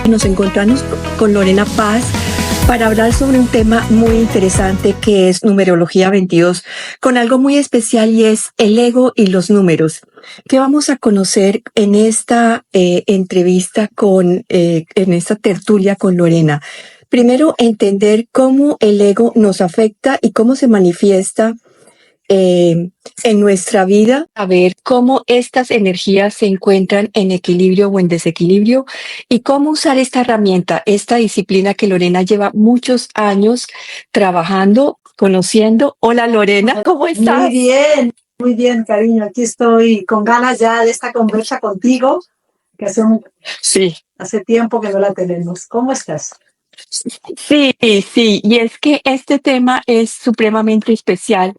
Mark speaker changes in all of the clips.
Speaker 1: Nos encontramos con Lorena Paz para hablar sobre un tema muy interesante que es numerología 22, con algo muy especial y es el ego y los números. ¿Qué vamos a conocer en esta entrevista en esta tertulia con Lorena? Primero, entender cómo el ego nos afecta y cómo se manifiesta en nuestra vida, a ver cómo estas energías se encuentran en equilibrio o en desequilibrio y cómo usar esta herramienta, esta disciplina que Lorena lleva muchos años trabajando, conociendo. Hola Lorena, ¿cómo estás?
Speaker 2: Muy bien, cariño. Aquí estoy con ganas ya de esta conversa contigo, que
Speaker 1: Sí.
Speaker 2: hace tiempo que no la tenemos. ¿Cómo estás?
Speaker 1: Sí, sí, y es que este tema es supremamente especial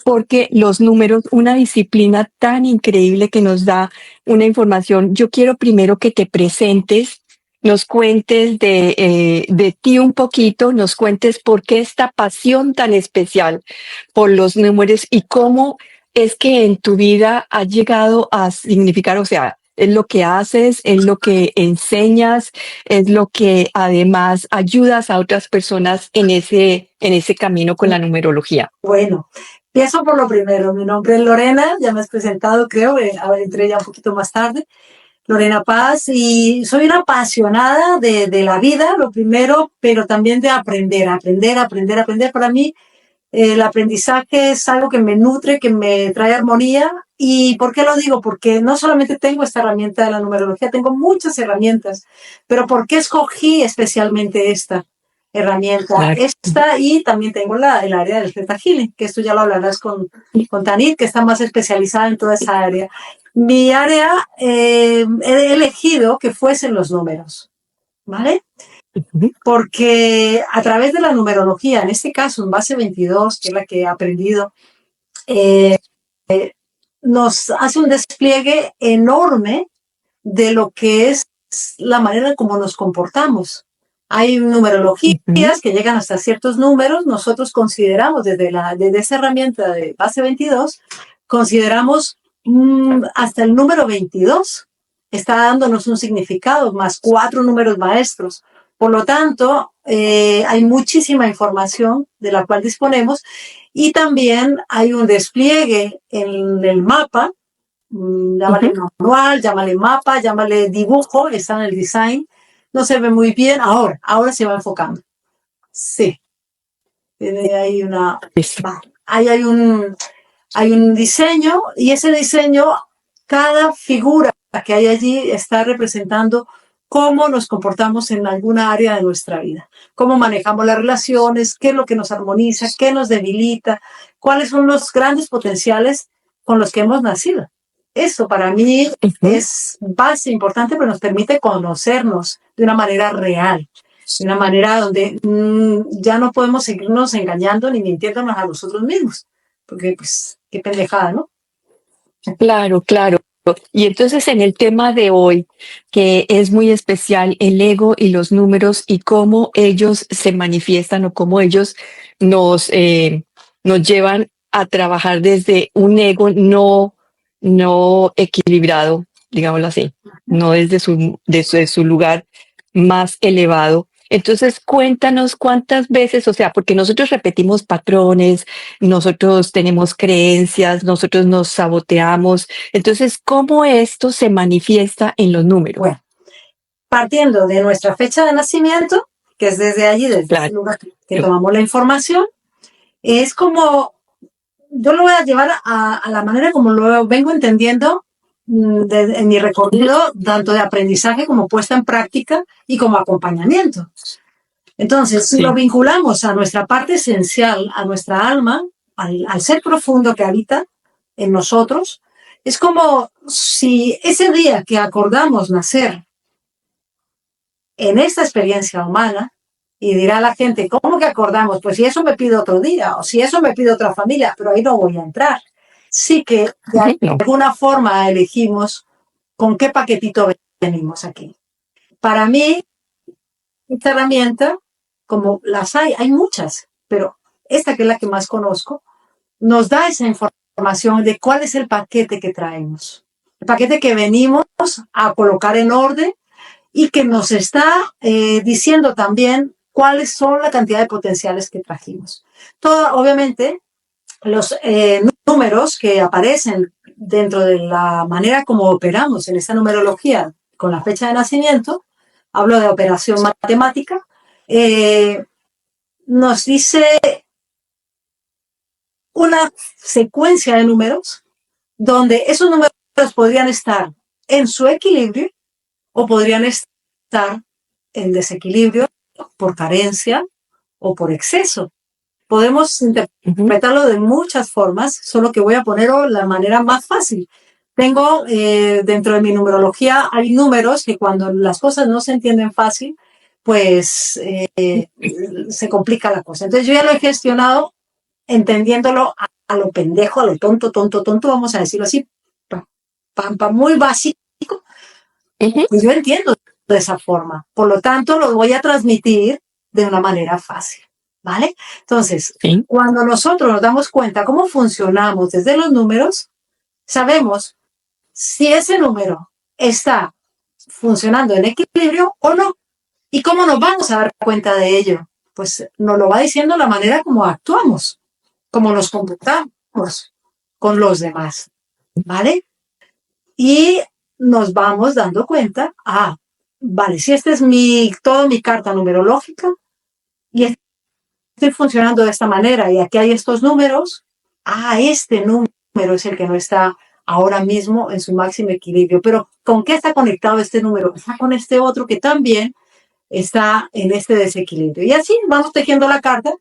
Speaker 1: porque los números, una disciplina tan increíble que nos da una información. Yo quiero primero que te presentes, nos cuentes de ti un poquito, nos cuentes por qué esta pasión tan especial por los números y cómo es que en tu vida ha llegado a significar, o sea, es lo que haces, es lo que enseñas, es lo que además ayudas a otras personas en ese camino con la numerología.
Speaker 2: Bueno, empiezo por lo primero. Mi nombre es Lorena, ya me has presentado, creo, ahora entré ya un poquito más tarde. Lorena Paz, y soy una apasionada de la vida, lo primero, pero también de aprender. Para mí, el aprendizaje es algo que me nutre, que me trae armonía. ¿Y por qué lo digo? Porque no solamente tengo esta herramienta de la numerología, tengo muchas herramientas, pero ¿por qué escogí especialmente esta herramienta?
Speaker 1: Claro.
Speaker 2: Esta, y también tengo el área del Theta Healing, que esto ya lo hablarás con Tanit, que está más especializada en toda esa área. Mi área he elegido que fuesen los números, ¿vale? Porque a través de la numerología, en este caso en base 22, que es la que he aprendido, nos hace un despliegue enorme de lo que es la manera en cómo nos comportamos. Hay numerologías que llegan hasta ciertos números. Nosotros consideramos desde esa herramienta de base 22, consideramos hasta el número 22. Está dándonos un significado, más 4 números maestros. Por lo tanto, hay muchísima información de la cual disponemos y también hay un despliegue en el mapa, llámale manual, llámale mapa, llámale dibujo, está en el design. No se ve muy bien ahora se va enfocando. Sí, hay hay un diseño y ese diseño, cada figura que hay allí está representando cómo nos comportamos en alguna área de nuestra vida, cómo manejamos las relaciones, qué es lo que nos armoniza, qué nos debilita, cuáles son los grandes potenciales con los que hemos nacido. Eso para mí es base importante, pero nos permite conocernos de una manera real, de una manera donde ya no podemos seguirnos engañando ni mintiéndonos a nosotros mismos, porque pues qué pendejada, ¿no?
Speaker 1: Claro, claro. Y entonces en el tema de hoy, que es muy especial, el ego y los números y cómo ellos se manifiestan o cómo ellos nos llevan a trabajar desde un ego no equilibrado, digámoslo así, no desde su lugar más elevado. Entonces, cuéntanos cuántas veces, o sea, porque nosotros repetimos patrones, nosotros tenemos creencias, nosotros nos saboteamos. Entonces, ¿cómo esto se manifiesta en los números?
Speaker 2: Bueno, partiendo de nuestra fecha de nacimiento, que es desde allí, desde el lugar que tomamos la información, es como, yo lo voy a llevar a la manera como lo vengo entendiendo en mi recorrido, tanto de aprendizaje como puesta en práctica y como acompañamiento. Entonces, si lo vinculamos a nuestra parte esencial, a nuestra alma, al ser profundo que habita en nosotros, es como si ese día que acordamos nacer en esta experiencia humana, y dirá la gente, ¿cómo que acordamos? Pues si eso me pide otro día, o si eso me pide otra familia, pero ahí no voy a entrar. Sí que de alguna forma elegimos con qué paquetito venimos aquí. Para mí, esta herramienta, como las hay muchas, pero esta que es la que más conozco, nos da esa información de cuál es el paquete que traemos. El paquete que venimos a colocar en orden y que nos está diciendo también cuáles son la cantidad de potenciales que trajimos. Todo, obviamente, los números que aparecen dentro de la manera como operamos en esta numerología con la fecha de nacimiento, hablo de operación matemática, nos dice una secuencia de números donde esos números podrían estar en su equilibrio o podrían estar en desequilibrio por carencia o por exceso. Podemos interpretarlo de muchas formas, solo que voy a ponerlo la manera más fácil. Tengo dentro de mi numerología, hay números que cuando las cosas no se entienden fácil, pues se complica la cosa. Entonces yo ya lo he gestionado entendiéndolo a lo pendejo, a lo tonto, vamos a decirlo así, muy básico, pues yo entiendo de esa forma. Por lo tanto, lo voy a transmitir de una manera fácil, ¿vale? Entonces, cuando nosotros nos damos cuenta cómo funcionamos desde los números, sabemos si ese número está funcionando en equilibrio o no. ¿Y cómo nos vamos a dar cuenta de ello? Pues nos lo va diciendo la manera como actuamos, como nos comportamos con los demás, ¿vale? Y nos vamos dando cuenta, vale, si esta es toda mi carta numerológica y estoy funcionando de esta manera y aquí hay estos números, este número es el que no está ahora mismo en su máximo equilibrio. Pero ¿con qué está conectado este número? Está con este otro que también está en este desequilibrio. Y así vamos tejiendo la carta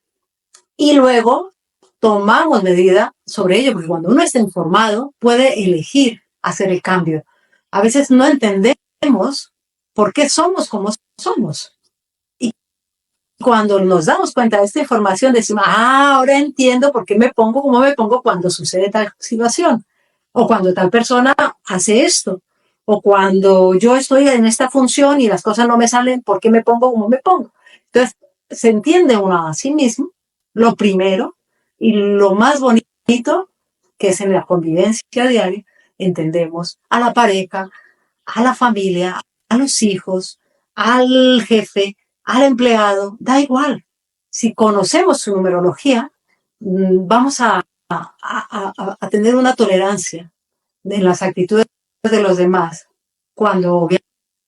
Speaker 2: y luego tomamos medida sobre ello, porque cuando uno está informado puede elegir hacer el cambio. A veces no entendemos por qué somos como somos. Y cuando nos damos cuenta de esta información decimos, ahora entiendo por qué me pongo como me pongo cuando sucede tal situación, o cuando tal persona hace esto, o cuando yo estoy en esta función y las cosas no me salen, ¿por qué me pongo como me pongo? Entonces, se entiende uno a sí mismo, lo primero, y lo más bonito, que es en la convivencia diaria, entendemos a la pareja, a la familia, a los hijos, al jefe, al empleado, da igual. Si conocemos su numerología, vamos a tener una tolerancia en las actitudes de los demás, cuando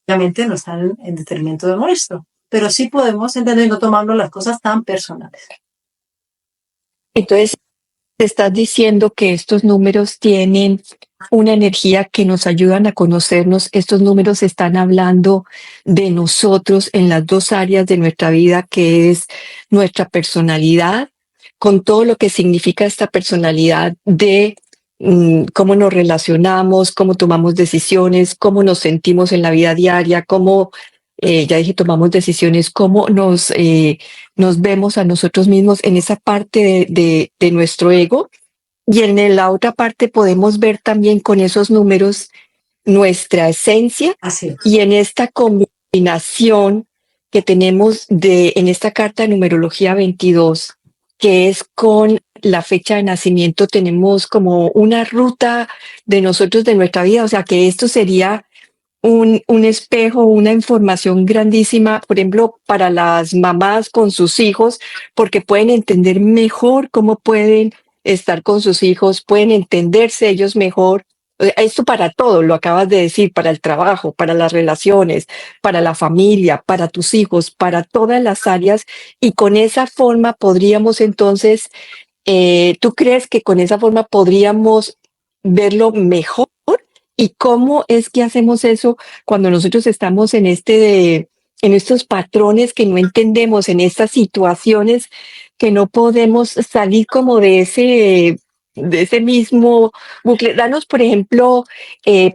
Speaker 2: obviamente no están en detrimento de nuestro. Pero sí podemos entender y no tomarnos las cosas tan personales.
Speaker 1: Entonces, te estás diciendo que estos números tienen una energía que nos ayudan a conocernos. Estos números están hablando de nosotros en las dos áreas de nuestra vida, que es nuestra personalidad, con todo lo que significa esta personalidad de cómo nos relacionamos, cómo tomamos decisiones, cómo nos sentimos en la vida diaria, cómo, ya dije, tomamos decisiones, cómo nos vemos a nosotros mismos en esa parte de nuestro ego. Y en la otra parte podemos ver también con esos números nuestra esencia.
Speaker 2: Así.
Speaker 1: Y en esta combinación que tenemos en esta carta de numerología 22, que es con la fecha de nacimiento, tenemos como una ruta de nosotros, de nuestra vida. O sea que esto sería un espejo, una información grandísima, por ejemplo, para las mamás con sus hijos, porque pueden entender mejor cómo pueden estar con sus hijos, pueden entenderse ellos mejor. Esto para todo, lo acabas de decir, para el trabajo, para las relaciones, para la familia, para tus hijos, para todas las áreas. Y con esa forma podríamos entonces, ¿tú crees que con esa forma podríamos verlo mejor? ¿Y cómo es que hacemos eso cuando nosotros estamos en estos patrones que no entendemos, en estas situaciones que no podemos salir como de ese mismo bucle? Danos, por ejemplo,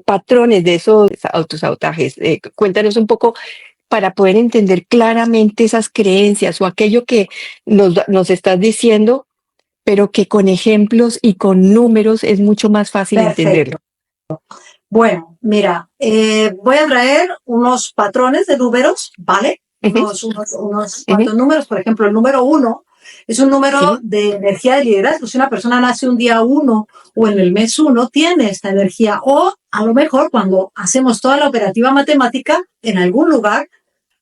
Speaker 1: patrones de esos autosabotajes. Cuéntanos un poco para poder entender claramente esas creencias o aquello que nos estás diciendo, pero que con ejemplos y con números es mucho más fácil entenderlo.
Speaker 2: Bueno, mira, voy a traer unos patrones de números, ¿vale? Unos cuantos números, por ejemplo, el número 1 Es un número de energía de liderazgo. Si una persona nace un día 1 o en el mes 1, tiene esta energía. O a lo mejor cuando hacemos toda la operativa matemática, en algún lugar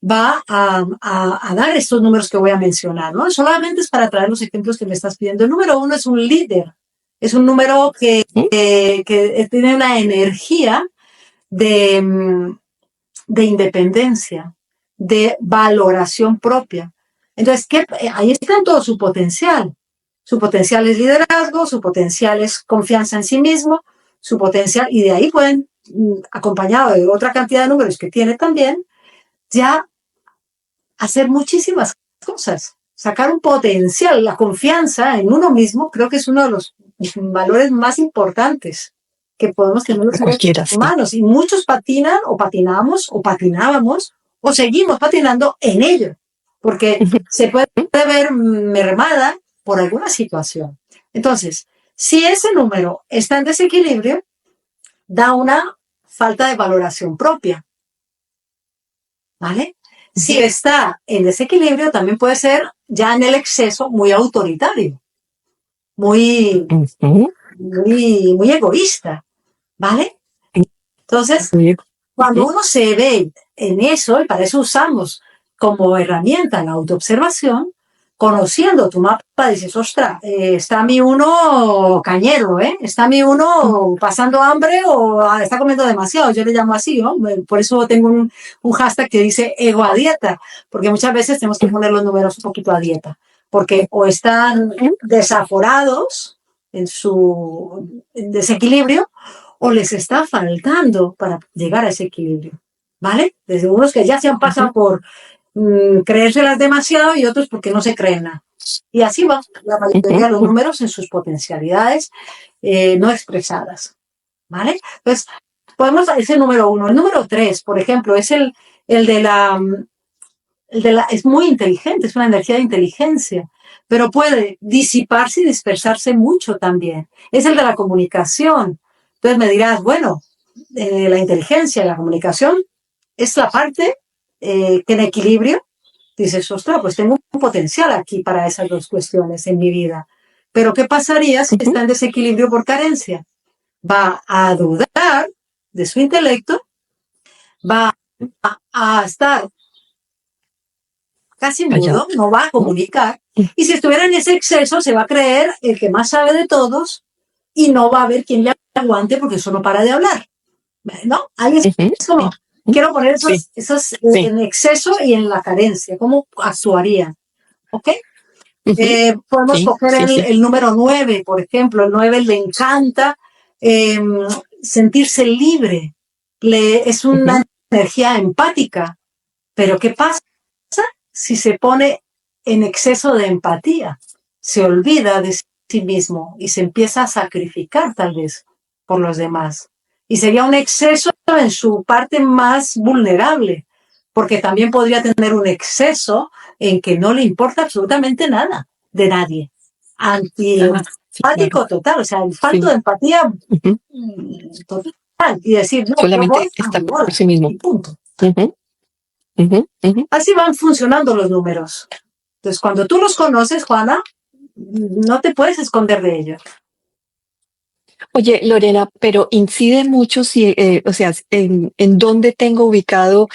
Speaker 2: va a dar estos números que voy a mencionar, ¿no? Solamente es para traer los ejemplos que me estás pidiendo. El número 1 es un líder. Es un número que tiene una energía de independencia, de valoración propia. Entonces, ahí está todo su potencial. Su potencial es liderazgo, su potencial es confianza en sí mismo, su potencial, y de ahí pueden, acompañado de otra cantidad de números que tiene también, ya hacer muchísimas cosas. Sacar un potencial, la confianza en uno mismo, creo que es uno de los valores más importantes que podemos tener los seres humanos. Y muchos patinan o patinamos o patinábamos o seguimos patinando en ello, porque se puede ver mermada por alguna situación. Entonces, si ese número está en desequilibrio, da una falta de valoración propia, ¿vale? Si está en desequilibrio, también puede ser ya en el exceso muy autoritario, muy egoísta, ¿vale? Entonces, cuando uno se ve en eso, y para eso usamos como herramienta la autoobservación, conociendo tu mapa, dices, ostras, está mi uno cañero, está mi uno pasando hambre o está comiendo demasiado, yo le llamo así, ¿no? Por eso tengo un hashtag que dice ego a dieta, porque muchas veces tenemos que poner los números un poquito a dieta, porque o están desaforados en su desequilibrio, o les está faltando para llegar a ese equilibrio, ¿vale? Desde unos que ya se han pasado por creérselas demasiado y otros porque no se creen nada. Y así va la mayoría de los números en sus potencialidades no expresadas, ¿vale? Entonces, podemos decir ese número 1. El número 3, por ejemplo, es el de la... es muy inteligente, es una energía de inteligencia, pero puede disiparse y dispersarse mucho también. Es el de la comunicación. Entonces me dirás, bueno, la inteligencia y la comunicación es la parte que en equilibrio dices, ostras, pues tengo un potencial aquí para esas dos cuestiones en mi vida. Pero ¿qué pasaría si está en desequilibrio por carencia? Va a dudar de su intelecto, va a estar casi mudo, no va a comunicar, y si estuviera en ese exceso se va a creer el que más sabe de todos y no va a haber quien le aguante porque eso no para de hablar, ¿no? Ahí es como, quiero poner esos en exceso y en la carencia, cómo actuarían, ¿ok? Podemos coger el número 9, por ejemplo. El 9 le encanta sentirse libre, es una energía empática, pero ¿qué pasa si se pone en exceso de empatía? Se olvida de sí mismo y se empieza a sacrificar tal vez por los demás. Y sería un exceso en su parte más vulnerable, porque también podría tener un exceso en que no le importa absolutamente nada de nadie. Antiempático total, o sea, el falto de empatía total. Y decir, no,
Speaker 3: solamente está por sí mismo.
Speaker 2: Y punto. Así van funcionando los números. Entonces, cuando tú los conoces, Juana, no te puedes esconder de ellos.
Speaker 1: Oye, Lorena, pero incide mucho si, o sea, en dónde tengo ubicado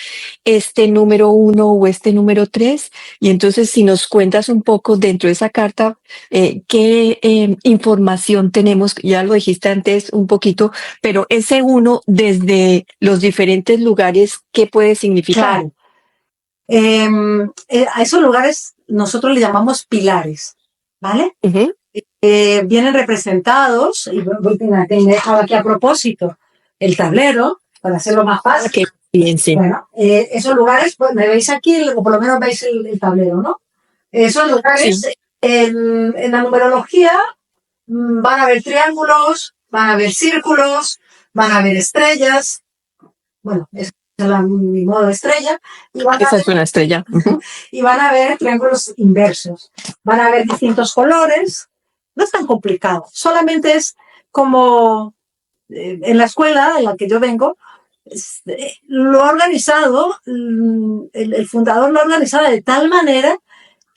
Speaker 1: este número 1 o este número 3. Y entonces, si nos cuentas un poco dentro de esa carta, qué información tenemos, ya lo dijiste antes un poquito, pero ese 1 desde los diferentes lugares, ¿qué puede significar?
Speaker 2: Claro. A esos lugares nosotros le llamamos pilares, ¿vale? Vienen representados, y te he dejado aquí a propósito el tablero, para hacerlo más fácil.
Speaker 1: Qué bien, sí.
Speaker 2: Bueno, esos lugares, pues me veis aquí, o por lo menos veis el tablero, ¿no? Esos lugares, en la numerología, van a haber triángulos, van a haber círculos, van a haber estrellas. Bueno, es mi modo de estrella.
Speaker 1: Esa es una estrella.
Speaker 2: Y van a haber triángulos inversos. Van a haber distintos colores. No es tan complicado. Solamente es como en la escuela en la que yo vengo, lo ha organizado, el fundador lo ha organizado de tal manera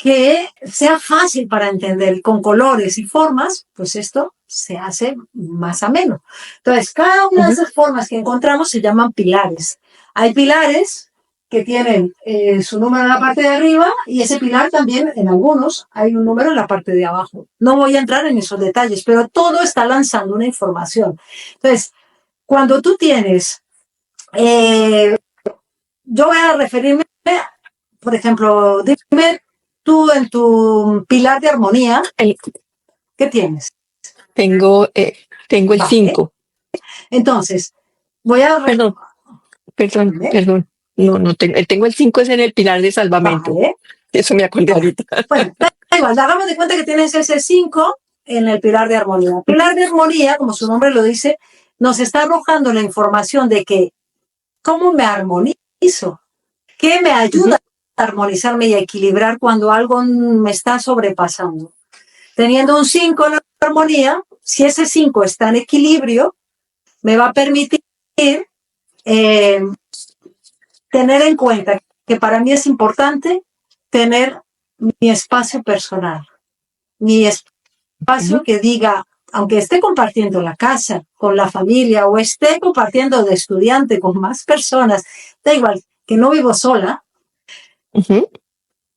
Speaker 2: que sea fácil para entender, con colores y formas, pues esto se hace más ameno. Entonces, cada una de esas formas que encontramos se llaman pilares. Hay pilares que tienen su número en la parte de arriba y ese pilar también, en algunos, hay un número en la parte de abajo. No voy a entrar en esos detalles, pero todo está lanzando una información. Entonces, cuando tú tienes, yo voy a referirme, por ejemplo, dime tú en tu pilar de armonía, ¿qué tienes?
Speaker 1: Tengo el 5.
Speaker 2: Entonces, voy a...
Speaker 1: Perdón. No tengo el 5 es en el pilar de salvamento.
Speaker 2: Vale.
Speaker 1: Eso me acordé ahorita.
Speaker 2: Bueno, da igual, hagamos de cuenta que tienes ese 5 en el pilar de armonía. El pilar de armonía, como su nombre lo dice, nos está arrojando la información de que cómo me armonizo, qué me ayuda a armonizarme y a equilibrar cuando algo me está sobrepasando. Teniendo un 5 en la armonía, si ese 5 está en equilibrio, me va a permitir tener en cuenta que para mí es importante tener mi espacio personal, mi espacio que diga, aunque esté compartiendo la casa con la familia o esté compartiendo de estudiante con más personas, da igual, que no vivo sola,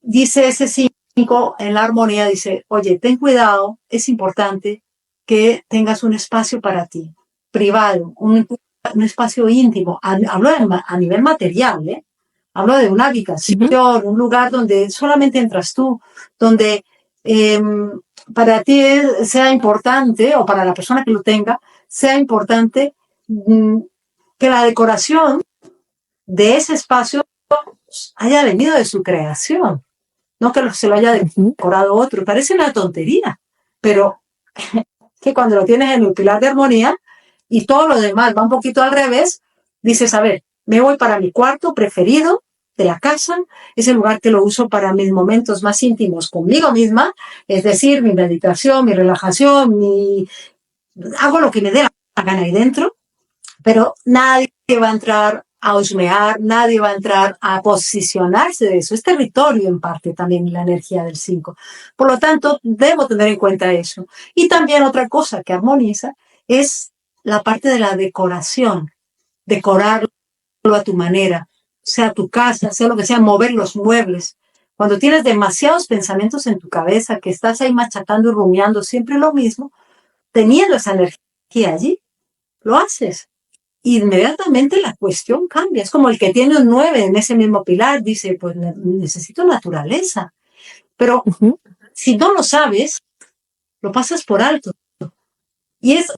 Speaker 2: dice ese 5 en la armonía, dice, oye, ten cuidado, es importante que tengas un espacio para ti, privado, un espacio íntimo. Hablo a nivel material, ¿eh? Hablo de una habitación, un lugar donde solamente entras tú, donde para ti sea importante, o para la persona que lo tenga, sea importante que la decoración de ese espacio haya venido de su creación, no que se lo haya decorado otro. Parece una tontería, pero que cuando lo tienes en el pilar de armonía y todo lo demás va un poquito al revés, dices, a ver, me voy para mi cuarto preferido de la casa, es el lugar que lo uso para mis momentos más íntimos conmigo misma, es decir, mi meditación, mi relajación, hago lo que me dé la gana ahí dentro, pero nadie va a entrar a husmear, nadie va a entrar a posicionarse de eso. Es territorio en parte también la energía del 5. Por lo tanto, debo tener en cuenta eso. Y también otra cosa que armoniza es la parte de la decoración. Decorarlo a tu manera, sea tu casa, sea lo que sea, mover los muebles. Cuando tienes demasiados pensamientos en tu cabeza, que estás ahí machacando y rumiando siempre lo mismo, teniendo esa energía allí, lo haces. Inmediatamente la cuestión cambia. Es como el que tiene un 9 en ese mismo pilar, dice, pues necesito naturaleza. Pero si no lo sabes, lo pasas por alto. Y es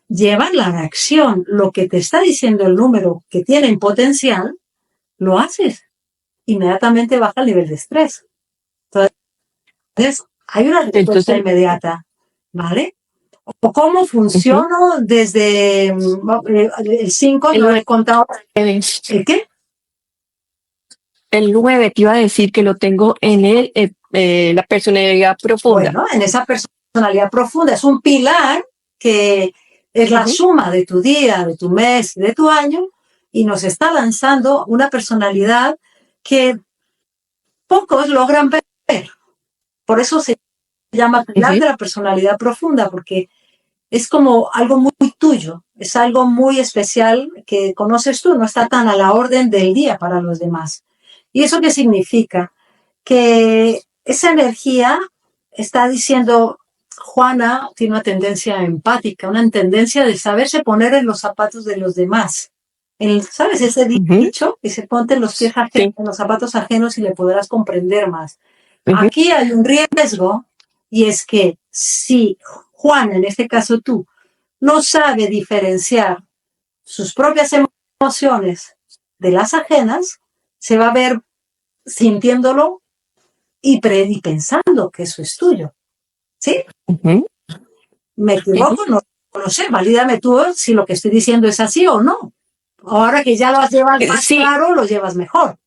Speaker 2: llevar a la acción lo que te está diciendo el número que tiene en potencial, lo haces. Inmediatamente baja el nivel de estrés. Entonces hay una respuesta inmediata, ¿vale? O cómo funciono desde el 5, no he contado. ¿El qué?
Speaker 1: El 9, te iba a decir que lo tengo en la personalidad profunda.
Speaker 2: Bueno, en esa personalidad profunda es un pilar que es la suma de tu día, de tu mes, de tu año, y nos está lanzando una personalidad que pocos logran ver. Por eso se llama pilar de la personalidad profunda, porque es como algo muy tuyo, es algo muy especial que conoces tú, no está tan a la orden del día para los demás. ¿Y eso qué significa? Que esa energía está diciendo, Juana tiene una tendencia empática, una tendencia de saberse poner en los zapatos de los demás. ¿Sabes ese dicho? Que se ponte en los pies ajenos, en los zapatos ajenos y le podrás comprender más. Aquí hay un riesgo, y es que si Juan, en este caso tú, no sabe diferenciar sus propias emociones de las ajenas, se va a ver sintiéndolo y pensando que eso es tuyo. ¿Sí? ¿Me equivoco? No lo sé. Valídame tú si lo que estoy diciendo es así o no. Ahora que ya lo has llevado más claro, lo llevas mejor.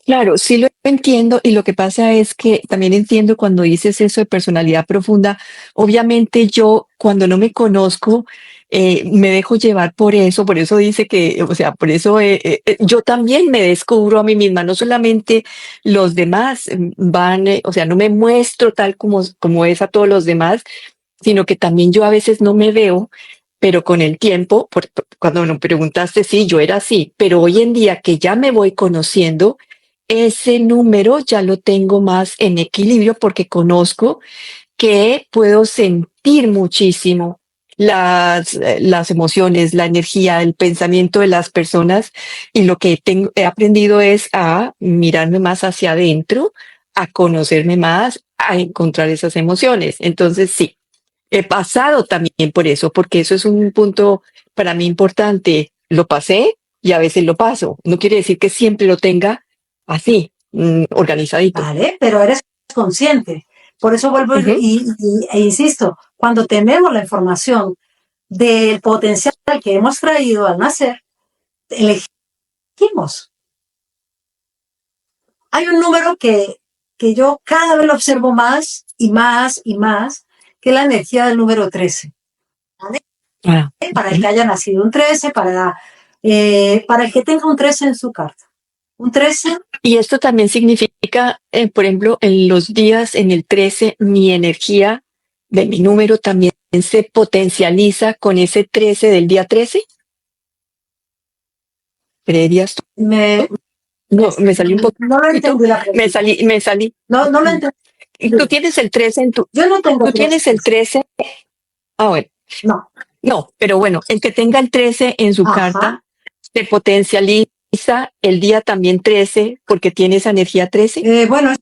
Speaker 1: Claro, sí lo entiendo, y lo que pasa es que también entiendo cuando dices eso de personalidad profunda. Obviamente yo cuando no me conozco me dejo llevar por eso dice que, o sea, por eso yo también me descubro a mí misma, no solamente los demás van, o sea, no me muestro tal como es a todos los demás, sino que también yo a veces no me veo, pero con el tiempo, cuando me preguntaste, sí, yo era así, pero hoy en día que ya me voy conociendo, ese número ya lo tengo más en equilibrio porque conozco que puedo sentir muchísimo las emociones, la energía, el pensamiento de las personas y lo que he aprendido es a mirarme más hacia adentro, a conocerme más, a encontrar esas emociones. Entonces, sí, he pasado también por eso, porque eso es un punto para mí importante. Lo pasé y a veces lo paso. No quiere decir que siempre lo tenga así, organizadito.
Speaker 2: ¿Vale? Pero eres consciente. Por eso vuelvo
Speaker 1: Ujú.
Speaker 2: e insisto, cuando tenemos la información del potencial que hemos traído al nacer, elegimos. Hay un número que yo cada vez lo observo más y más y más, que es la energía del número 13. ¿Vale?
Speaker 1: Ah,
Speaker 2: Para el que haya nacido un 13, para el que tenga un 13 en su carta. Un 13.
Speaker 1: y esto también significa, por ejemplo, en los días en el 13, mi energía de mi número también se potencializa con ese 13 del día 13. ¿Creerías tú?
Speaker 2: Me,
Speaker 1: No, me salí un
Speaker 2: no lo
Speaker 1: poquito,
Speaker 2: entendí la pregunta.
Speaker 1: me salí.
Speaker 2: No, no lo entendí.
Speaker 1: Y tú tienes el 13
Speaker 2: Yo no tengo
Speaker 1: tú tienes
Speaker 2: 13.
Speaker 1: el 13. Ah, bueno.
Speaker 2: No.
Speaker 1: No, pero bueno, el que tenga el 13 en su
Speaker 2: Ajá.
Speaker 1: carta se potencializa el día también 13 porque tiene esa energía 13.
Speaker 2: Bueno, es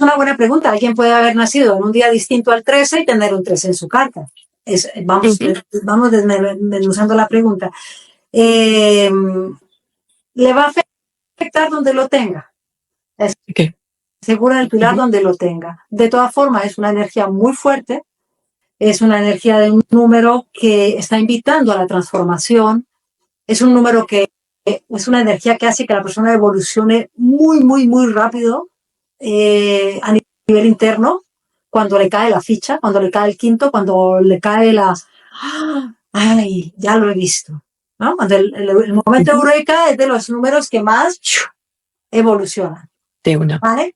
Speaker 2: una buena pregunta. Alguien puede haber nacido en un día distinto al 13 y tener un 13 en su carta.
Speaker 1: Ujú.
Speaker 2: Vamos desmenuzando la pregunta. ¿Le va a afectar donde lo tenga?
Speaker 1: Okay.
Speaker 2: Segura el pilar
Speaker 1: Ujú.
Speaker 2: donde lo tenga. De todas formas, es una energía muy fuerte, es una energía de un número que está invitando a la transformación, es un número que es una energía que hace que la persona evolucione muy, muy, muy rápido a nivel interno, cuando le cae la ficha, cuando le cae el quinto, cuando le cae la... ¡Ay! Ya lo he visto. ¿No? Cuando el momento
Speaker 1: Ujú.
Speaker 2: eureka es de los números que más evolucionan.
Speaker 1: De una.
Speaker 2: ¿Vale?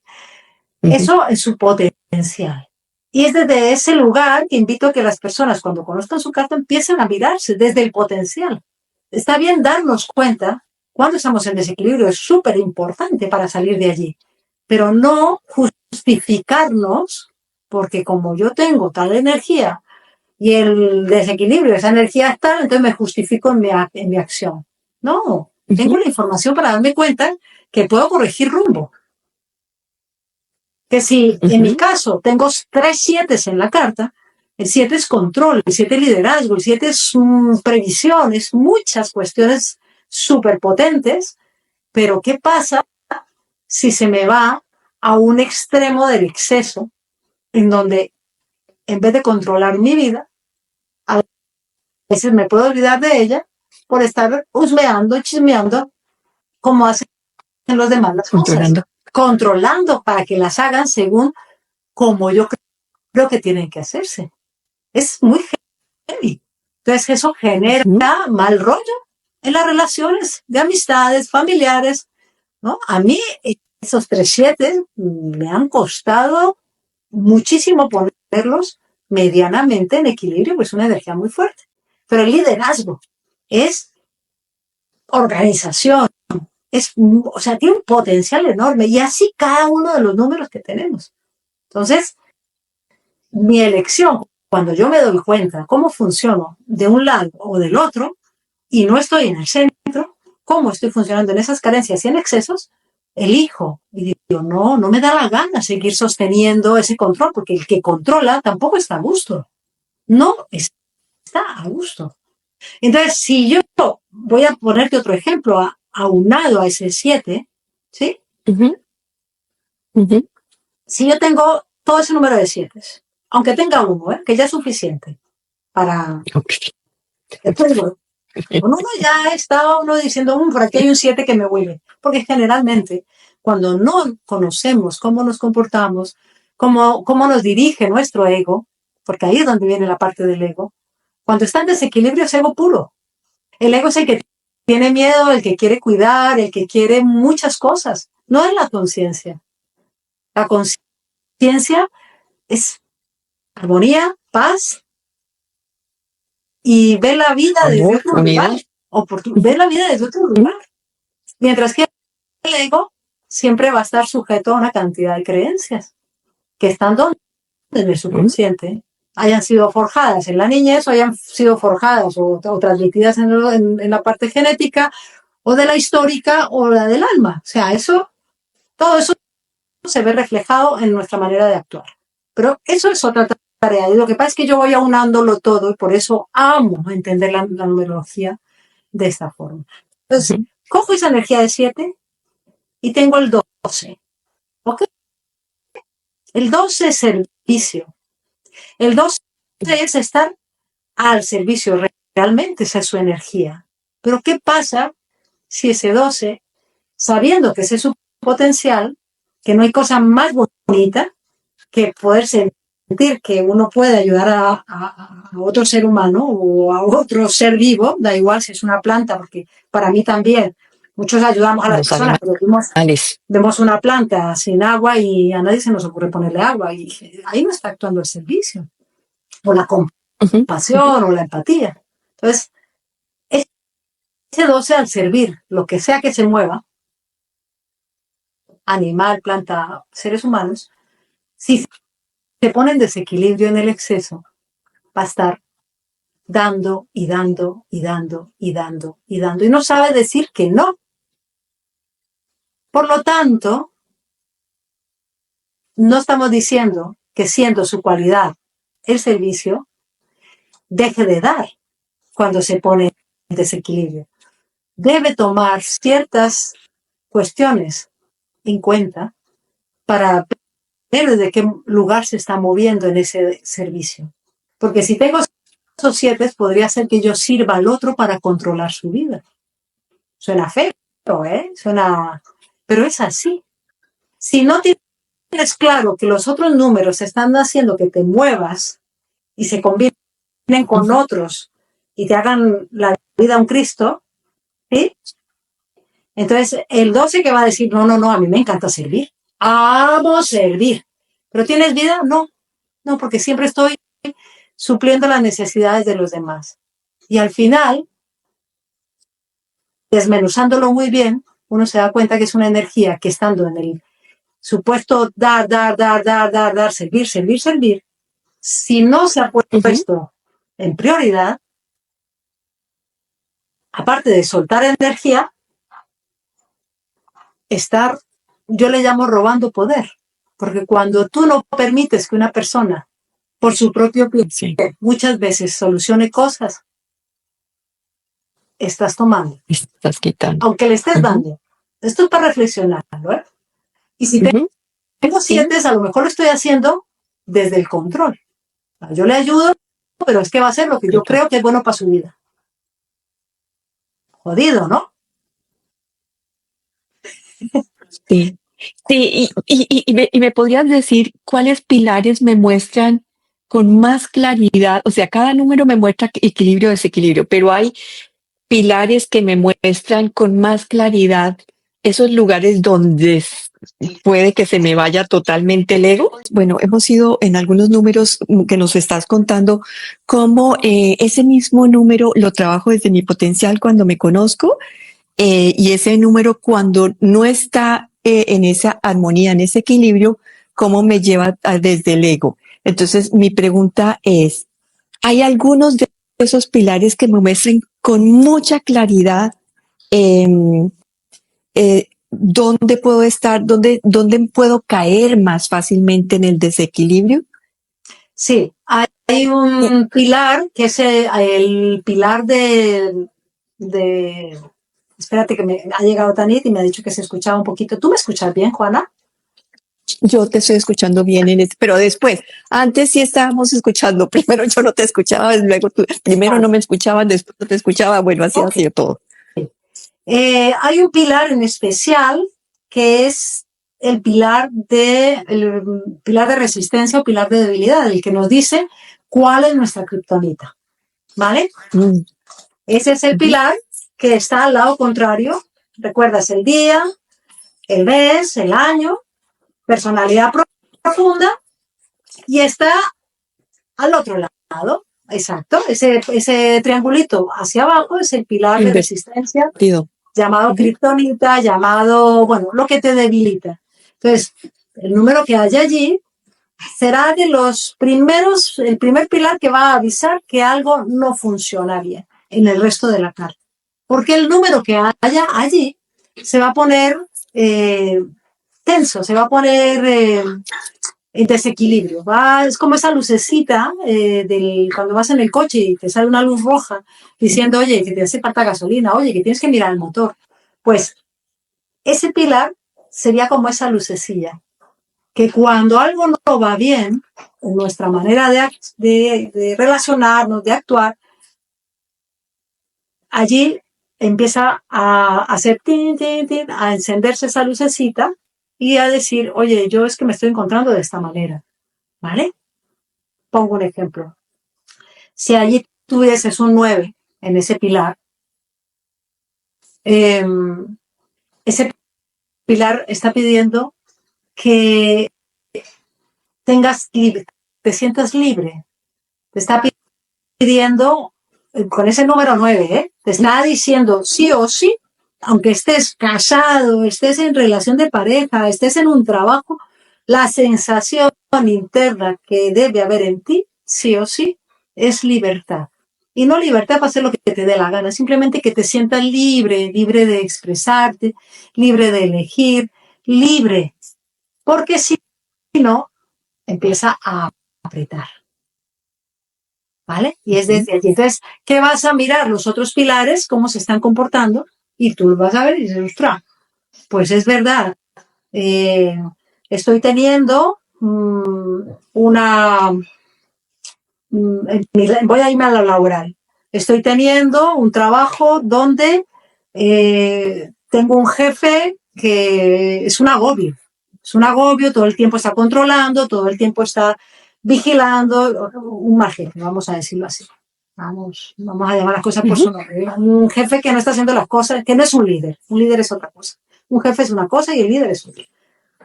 Speaker 1: Ujú.
Speaker 2: Eso es su potencial. Y es desde ese lugar que invito a que las personas, cuando conozcan su carta, empiecen a mirarse desde el potencial. Está bien darnos cuenta cuando estamos en desequilibrio, es súper importante para salir de allí, pero no justificarnos, porque como yo tengo tal energía y el desequilibrio, esa energía es tal, entonces me justifico en mi acción. No, tengo
Speaker 1: Ujú.
Speaker 2: la información para darme cuenta que puedo corregir rumbo. Que si en mi
Speaker 1: Ujú.
Speaker 2: caso tengo 3 7 en la carta, el 7 es control, el 7 es liderazgo, el 7 es previsión, es muchas cuestiones súper potentes, pero ¿qué pasa si se me va a un extremo del exceso, en donde en vez de controlar mi vida, a veces me puedo olvidar de ella por estar husmeando, chismeando, como hacen los demás las cosas,
Speaker 1: Controlando.
Speaker 2: controlando para que las hagan según como yo creo que tienen que hacerse. Es muy heavy. Entonces eso genera
Speaker 1: Ujú.
Speaker 2: mal rollo en las relaciones de amistades, familiares, ¿no? A mí esos 3 7 me han costado muchísimo ponerlos medianamente en equilibrio, pues es una energía muy fuerte. Pero el liderazgo es organización, o sea, tiene un potencial enorme y así cada uno de los números que tenemos. Entonces, mi elección, cuando yo me doy cuenta cómo funciono de un lado o del otro y no estoy en el centro, cómo estoy funcionando en esas carencias y en excesos, elijo y digo, no, no me da la gana seguir sosteniendo ese control, porque el que controla tampoco está a gusto, no está a gusto. Entonces, si yo voy a ponerte otro ejemplo aunado a ese 7, ¿sí?
Speaker 1: Ujú. Ujú.
Speaker 2: Si yo tengo todo ese número de 7, aunque tenga uno, que ya es suficiente para...
Speaker 1: Ok.
Speaker 2: Después, con uno ya está uno diciendo, por aquí hay un 7 que me vuelve. Porque generalmente cuando no conocemos cómo nos comportamos, cómo nos dirige nuestro ego, porque ahí es donde viene la parte del ego. Cuando está en desequilibrio es ego puro. El ego es el que tiene miedo, el que quiere cuidar, el que quiere muchas cosas. No es la conciencia. La conciencia es armonía, paz y ve la vida desde otro lugar. Ve la vida desde otro lugar. Mientras que el ego siempre va a estar sujeto a una cantidad de creencias que están donde en el subconsciente hayan sido forjadas en la niñez o hayan sido forjadas o transmitidas en la parte genética o de la histórica o la del alma. O sea, todo eso se ve reflejado en nuestra manera de actuar. Pero eso es otra tarea. Y lo que pasa es que yo voy aunándolo todo y por eso amo entender la numerología de esta forma. Entonces, cojo esa energía de 7 y tengo el 12. ¿Ok? El 12 es servicio. El 12 es estar al servicio, realmente esa es su energía. Pero ¿qué pasa si ese 12, sabiendo que ese es su potencial, que no hay cosa más bonita que poder sentir que uno puede ayudar a otro ser humano o a otro ser vivo, da igual si es una planta, porque para mí también muchos ayudamos a las personas, pero vemos una planta sin agua y a nadie se nos ocurre ponerle agua y ahí no está actuando el servicio o la compasión o la empatía. Entonces, ese 12 al servir lo que sea que se mueva, animal, planta, seres humanos, si se pone en desequilibrio en el exceso, va a estar dando y dando y dando y dando y dando y no sabe decir que no. Por lo tanto, no estamos diciendo que siendo su cualidad el servicio, deje de dar cuando se pone en desequilibrio. Debe tomar ciertas cuestiones en cuenta para ver desde qué lugar se está moviendo en ese servicio. Porque si tengo esos 7, podría ser que yo sirva al otro para controlar su vida. Suena feo, Suena... Pero es así. Si no tienes claro que los otros números están haciendo que te muevas y se combinen con otros y te hagan la vida un Cristo, ¿sí? Entonces, el 12 que va a decir, no, a mí me encanta servir. Amo servir. ¿Pero tienes vida? No, porque siempre estoy supliendo las necesidades de los demás. Y al final, desmenuzándolo muy bien, uno se da cuenta que es una energía que estando en el supuesto dar, servir, si no se ha puesto en prioridad, aparte de soltar energía, yo le llamo robando poder, porque cuando tú no permites que una persona, por su propio pie, muchas veces solucione cosas, estás tomando.
Speaker 1: Estás quitando.
Speaker 2: Aunque le estés dando. Esto es para reflexionarlo, ¿eh? Y si tengo 7, a lo mejor lo estoy haciendo desde el control. Yo le ayudo, pero es que va a hacer lo que yo creo que es bueno para su vida. Jodido, ¿no?
Speaker 1: Sí. Sí, y me podrías decir cuáles pilares me muestran con más claridad, o sea, cada número me muestra equilibrio o desequilibrio, pero hay pilares que me muestran con más claridad esos lugares donde puede que se me vaya totalmente el ego. Bueno, hemos ido en algunos números que nos estás contando cómo ese mismo número lo trabajo desde mi potencial cuando me conozco y ese número cuando no está en esa armonía, en ese equilibrio, cómo me lleva desde el ego. Entonces, mi pregunta es, ¿hay algunos de esos pilares que me muestren con mucha claridad dónde puedo estar, dónde puedo caer más fácilmente en el desequilibrio?
Speaker 2: Sí, hay un pilar que es el pilar de espérate que me ha llegado Tanit y me ha dicho que se escuchaba un poquito. ¿Tú me escuchas bien, Juana?
Speaker 1: Yo te estoy escuchando bien, pero después, antes sí estábamos escuchando, primero yo no te escuchaba, luego tú, primero no me escuchaban, después no te escuchaba, bueno, así ha sido todo.
Speaker 2: Hay un pilar en especial que es el pilar de resistencia o pilar de debilidad, el que nos dice cuál es nuestra kriptonita, ¿vale? Ese es el pilar que está al lado contrario. Recuerdas el día, el mes, el año, personalidad profunda, y está al otro lado. Exacto, ese triangulito hacia abajo es el pilar de resistencia, llamado kriptonita, llamado, bueno, lo que te debilita. Entonces, el número que hay allí será de los primeros, el primer pilar que va a avisar que algo no funciona bien en el resto de la carta. Porque el número que haya allí se va a poner tenso, se va a poner en desequilibrio. Es como esa lucecita cuando vas en el coche y te sale una luz roja diciendo, oye, que te hace falta gasolina, oye, que tienes que mirar el motor. Pues ese pilar sería como esa lucecilla, que cuando algo no va bien en nuestra manera de relacionarnos, de actuar, allí empieza a hacer tin, tin, tin, a encenderse esa lucecita y a decir, oye, yo es que me estoy encontrando de esta manera, ¿vale? Pongo un ejemplo. Si allí tuvieses un 9 en ese pilar, ese pilar está pidiendo que te sientas libre. Te está pidiendo, con ese número 9, te está diciendo sí o sí, aunque estés casado, estés en relación de pareja, estés en un trabajo, la sensación interna que debe haber en ti, sí o sí, es libertad. Y no libertad para hacer lo que te dé la gana, simplemente que te sientas libre, libre de expresarte, libre de elegir, libre. Porque si no, empieza a apretar. ¿Vale? Y es desde allí. Entonces, ¿qué vas a mirar? Los otros pilares, cómo se están comportando, y tú vas a ver y dices, ostras, pues es verdad. Estoy teniendo voy a irme a lo laboral. Estoy teniendo un trabajo donde tengo un jefe que es un agobio. Es un agobio, todo el tiempo está controlando, todo el tiempo está vigilando, un mal jefe, vamos a decirlo así. Vamos a llamar las cosas por su nombre. Un jefe que no está haciendo las cosas, que no es un líder. Un líder es otra cosa. Un jefe es una cosa y el líder es otra.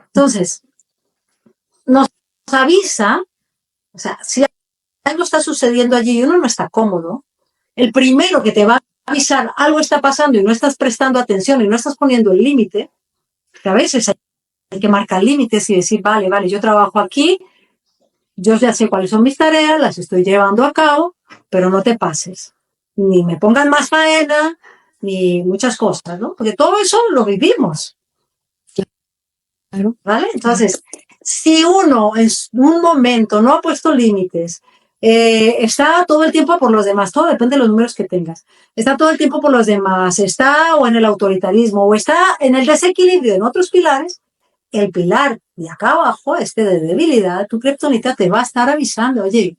Speaker 2: Entonces, nos avisa, o sea, si algo está sucediendo allí y uno no está cómodo, el primero que te va a avisar algo está pasando y no estás prestando atención y no estás poniendo el límite, que a veces hay que marcar límites y decir, vale, yo trabajo aquí, yo ya sé cuáles son mis tareas, las estoy llevando a cabo, pero no te pases. Ni me pongan más faena, ni muchas cosas, ¿no? Porque todo eso lo vivimos. Claro. ¿Vale? Entonces, si uno en un momento no ha puesto límites, está todo el tiempo por los demás, todo depende de los números que tengas, está todo el tiempo por los demás, está o en el autoritarismo, o está en el desequilibrio en otros pilares, el pilar de acá abajo, de debilidad, tu kriptonita te va a estar avisando, oye,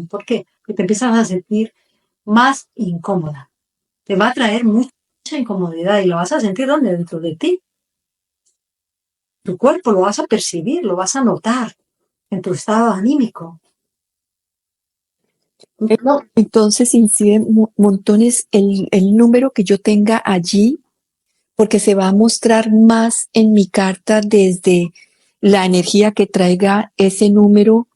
Speaker 2: ¿por qué? Porque te empiezas a sentir más incómoda. Te va a traer mucha incomodidad y lo vas a sentir ¿dónde? Dentro de ti. Tu cuerpo lo vas a percibir, lo vas a notar en tu estado anímico.
Speaker 1: No. Entonces incide montones el número que yo tenga allí, porque se va a mostrar más en mi carta desde la energía que traiga ese número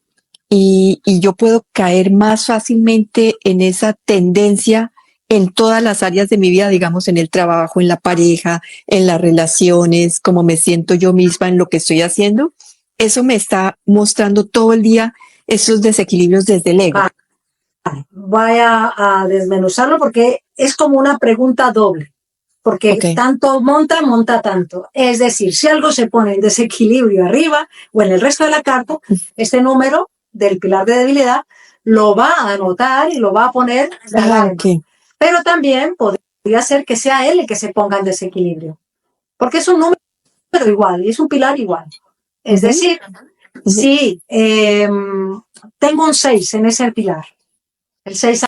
Speaker 1: y yo puedo caer más fácilmente en esa tendencia en todas las áreas de mi vida, digamos, en el trabajo, en la pareja, en las relaciones, cómo me siento yo misma en lo que estoy haciendo. Eso me está mostrando todo el día esos desequilibrios desde el ego.
Speaker 2: Voy a desmenuzarlo porque es como una pregunta doble. Porque tanto monta tanto. Es decir, si algo se pone en desequilibrio arriba o en el resto de la carta, este número del pilar de debilidad lo va a anotar y lo va a poner de alarma. Pero también podría ser que sea él el que se ponga en desequilibrio. Porque es un número igual y es un pilar igual. Es decir, si tengo un 6 en ese pilar, el 6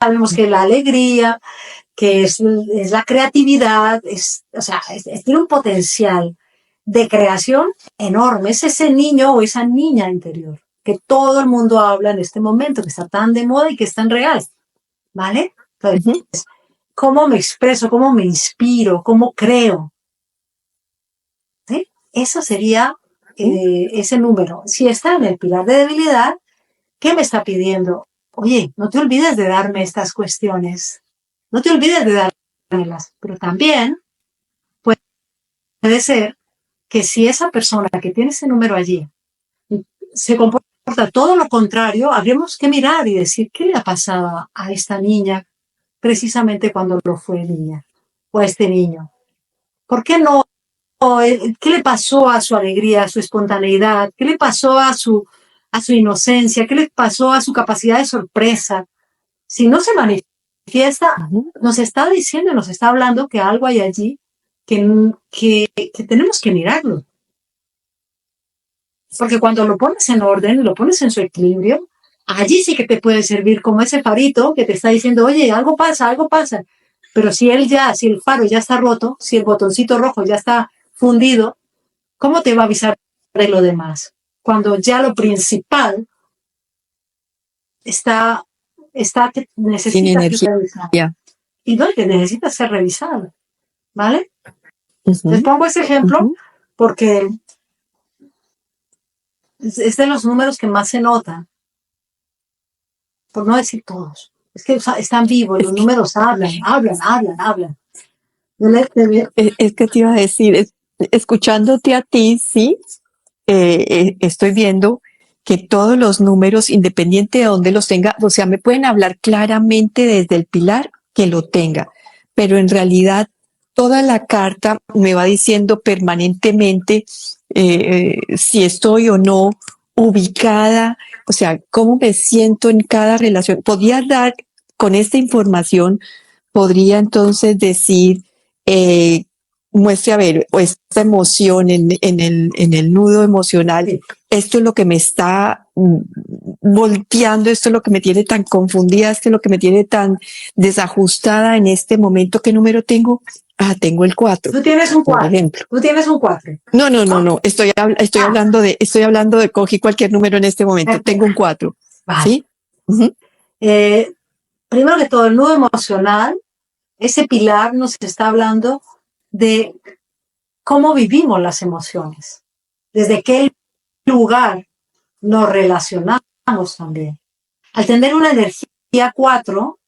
Speaker 2: sabemos que la alegría, que es la creatividad, tiene un potencial. de creación enorme. Es ese niño o esa niña interior que todo el mundo habla en este momento, que está tan de moda y que es tan real, ¿vale? Entonces, ¿cómo me expreso? ¿Cómo me inspiro? ¿Cómo creo? ¿Sí? Eso sería ese número. Si está en el pilar de debilidad, ¿qué me está pidiendo? Oye, no te olvides de darme estas cuestiones. No te olvides de dármelas. Pero también puede ser que si esa persona que tiene ese número allí se comporta todo lo contrario, habríamos que mirar y decir, ¿qué le ha pasado a esta niña precisamente cuando lo fue niña? O a este niño. ¿Por qué no? ¿Qué le pasó a su alegría, a su espontaneidad? ¿Qué le pasó a su inocencia? ¿Qué le pasó a su capacidad de sorpresa? Si no se manifiesta, nos está diciendo, nos está hablando que algo hay allí que tenemos que mirarlo. Porque cuando lo pones en orden, lo pones en su equilibrio, allí sí que te puede servir como ese farito que te está diciendo, oye, algo pasa, algo pasa. Pero si el faro ya está roto, si el botoncito rojo ya está fundido, ¿cómo te va a avisar de lo demás? Cuando ya lo principal está que necesita ser revisado. Y no, que necesita ser revisado. ¿Vale? Les pongo ese ejemplo porque es de los números que más se notan. Por no decir todos. Es que están vivos, los números hablan.
Speaker 1: Es que te iba a decir, escuchándote a ti, sí, estoy viendo que todos los números, independiente de dónde los tenga, o sea, me pueden hablar claramente desde el pilar que lo tenga, pero en realidad toda la carta me va diciendo permanentemente si estoy o no ubicada, o sea, cómo me siento en cada relación. Podría dar, con esta información, podría entonces decir, muestre a ver, o esta emoción en el nudo emocional,
Speaker 2: Sí.
Speaker 1: Esto es lo que me está volteando, esto es lo que me tiene tan confundida, esto es lo que me tiene tan desajustada en este momento. ¿Qué número tengo? Tengo el 4.
Speaker 2: Tú tienes un 4.
Speaker 1: Por ejemplo.
Speaker 2: Tú tienes un 4.
Speaker 1: No. Estoy hablando de, cogí cualquier número en este momento. Tengo un 4.
Speaker 2: Vale.
Speaker 1: ¿Sí?
Speaker 2: Primero que todo, el nudo emocional, ese pilar nos está hablando de cómo vivimos las emociones, desde qué lugar nos relacionamos también. Al tener una energía 4,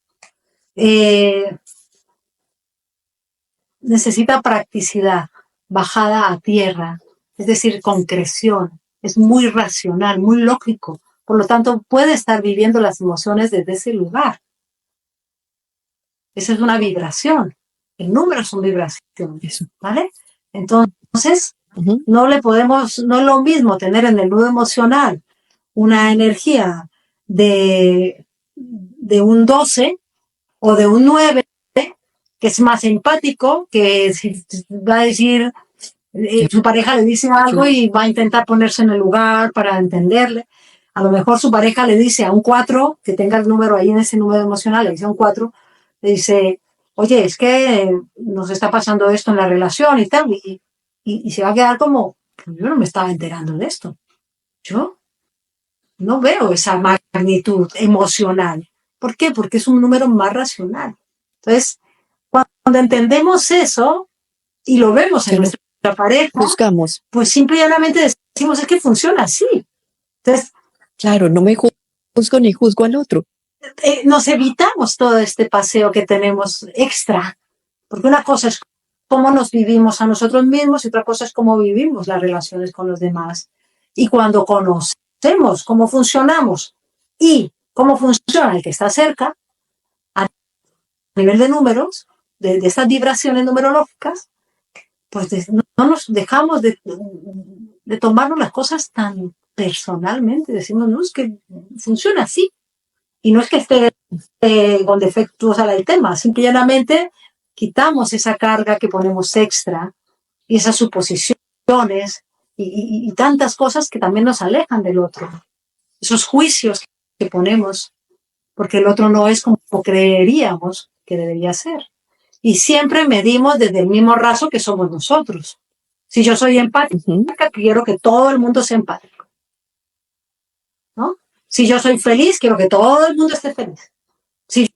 Speaker 2: necesita practicidad, bajada a tierra, es decir, concreción, es muy racional, muy lógico, por lo tanto puede estar viviendo las emociones desde ese lugar. Esa es una vibración, el número son vibraciones, ¿vale? Entonces, no es lo mismo tener en el nudo emocional una energía de un 12 o de un 9, que es más empático, que va a decir, su pareja le dice algo y va a intentar ponerse en el lugar para entenderle. A lo mejor su pareja le dice a un 4, que tenga el número ahí en ese número emocional, le dice a un 4, le dice, oye, es que nos está pasando esto en la relación y tal, y se va a quedar como, yo no me estaba enterando de esto. Yo no veo esa magnitud emocional. ¿Por qué? Porque es un número más racional. Entonces, cuando entendemos eso y lo vemos en nuestra pareja,
Speaker 1: buscamos.
Speaker 2: Pues simplemente decimos, es que funciona así. Entonces,
Speaker 1: claro, no me juzgo ni juzgo al otro.
Speaker 2: Nos evitamos todo este paseo que tenemos extra, porque una cosa es cómo nos vivimos a nosotros mismos y otra cosa es cómo vivimos las relaciones con los demás. Y cuando conocemos cómo funcionamos y cómo funciona el que está cerca, a nivel de números, de estas vibraciones numerológicas, pues no nos dejamos de tomarnos las cosas tan personalmente. Decimos, no, es que funciona así. Y no es que esté con defectos al tema, simplemente quitamos esa carga que ponemos extra y esas suposiciones y tantas cosas que también nos alejan del otro. Esos juicios que ponemos porque el otro no es como creeríamos que debería ser. Y siempre medimos desde el mismo raso que somos nosotros. Si yo soy empática, quiero que todo el mundo sea empático, ¿no? Si yo soy feliz, quiero que todo el mundo esté feliz. Si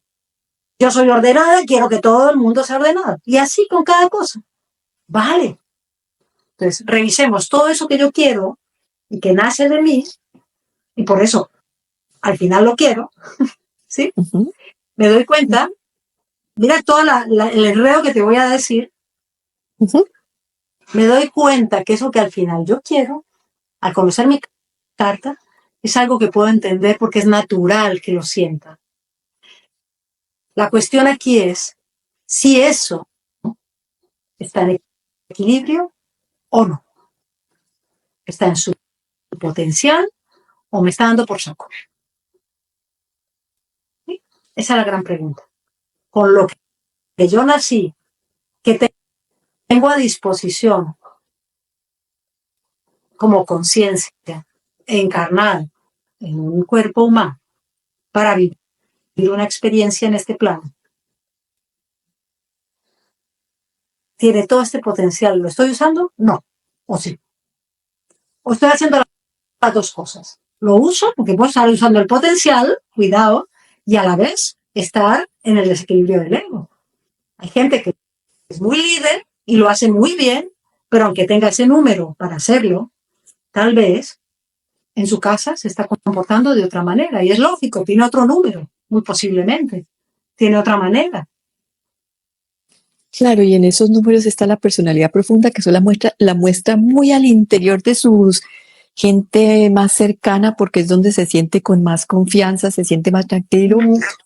Speaker 2: yo soy ordenada, quiero que todo el mundo sea ordenado. Y así con cada cosa. Vale. Entonces, revisemos todo eso que yo quiero y que nace de mí, y por eso al final lo quiero, ¿sí? Me doy cuenta, mira todo el enredo que te voy a decir, me doy cuenta que eso que al final yo quiero, al conocer mi carta, es algo que puedo entender porque es natural que lo sienta. La cuestión aquí es si eso está en equilibrio o no. Está en su potencial o me está dando por saco. ¿Sí? Esa es la gran pregunta. Con lo que yo nací, que tengo a disposición como conciencia encarnada en un cuerpo humano para vivir una experiencia en este plano. ¿Tiene todo este potencial? ¿Lo estoy usando? No. ¿O sí? ¿O estoy haciendo las dos cosas? Lo uso porque puedo estar usando el potencial, cuidado, y a la vez estar en el desequilibrio del ego. Hay gente que es muy líder y lo hace muy bien, pero aunque tenga ese número para hacerlo, tal vez en su casa se está comportando de otra manera. Y es lógico, tiene otro número, muy posiblemente. Tiene otra manera.
Speaker 1: Claro, y en esos números está la personalidad profunda, que eso la muestra muy al interior de sus gente más cercana, porque es donde se siente con más confianza, se siente más tranquilo,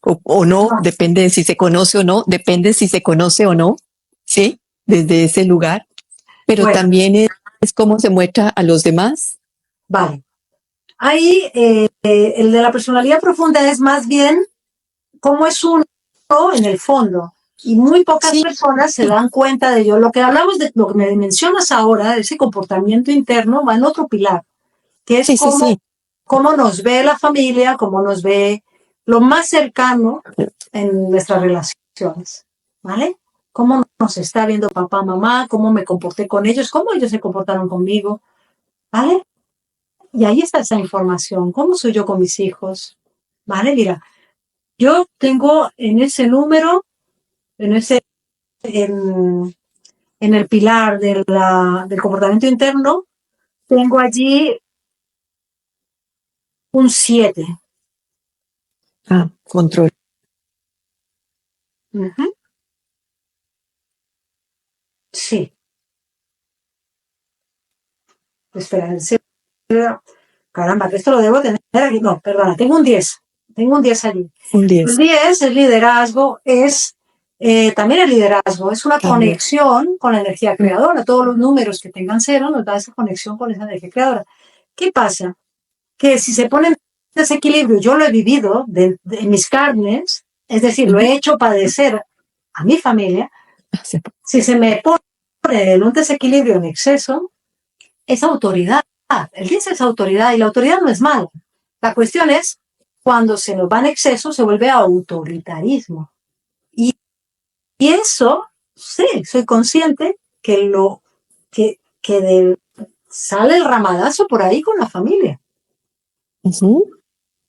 Speaker 1: o no, depende de si se conoce o no, depende si se conoce o no, ¿sí? Desde ese lugar. Pero bueno, también es cómo se muestra a los demás.
Speaker 2: Vale. Ahí el de la personalidad profunda es más bien cómo es uno en el fondo. Y muy pocas personas se dan cuenta de ello. Lo que hablamos de lo que me mencionas ahora, de ese comportamiento interno, va en otro pilar, que es cómo nos ve la familia, cómo nos ve lo más cercano en nuestras relaciones, ¿vale? Cómo nos está viendo papá, mamá, cómo me comporté con ellos, cómo ellos se comportaron conmigo, ¿vale? Y ahí está esa información, cómo soy yo con mis hijos, ¿vale? Mira, yo tengo en ese número, en el pilar del comportamiento interno, tengo allí un 7.
Speaker 1: Ah, control.
Speaker 2: Sí. Espera, caramba, que esto lo debo tener aquí. No, perdona, tengo un 10. Tengo un 10 allí.
Speaker 1: Un 10.
Speaker 2: El 10 es liderazgo, también el liderazgo, es una conexión con la energía creadora. Todos los números que tengan 0 nos da esa conexión con esa energía creadora. ¿Qué pasa? Que si se pone en desequilibrio, yo lo he vivido en mis carnes, es decir, lo he hecho padecer a mi familia. Si se me pone en un desequilibrio en exceso, es autoridad. El 10 es autoridad y la autoridad no es mala. La cuestión es cuando se nos va en exceso se vuelve autoritarismo. Y eso, sí, soy consciente que sale el ramadazo por ahí con la familia.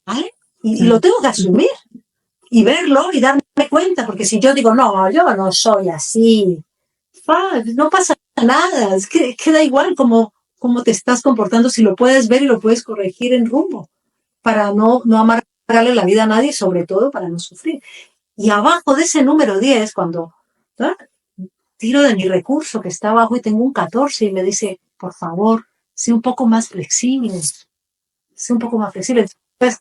Speaker 2: ¿Vale? Y lo tengo que asumir y verlo y darme cuenta, porque si yo digo, no, yo no soy así, no pasa nada, es que da igual cómo te estás comportando, si lo puedes ver y lo puedes corregir en rumbo, para no amargarle la vida a nadie, sobre todo para no sufrir. Y abajo de ese número 10, cuando tiro de mi recurso que está abajo y tengo un 14 y me dice, por favor, sé un poco más flexible, sé un poco más flexible. Entonces,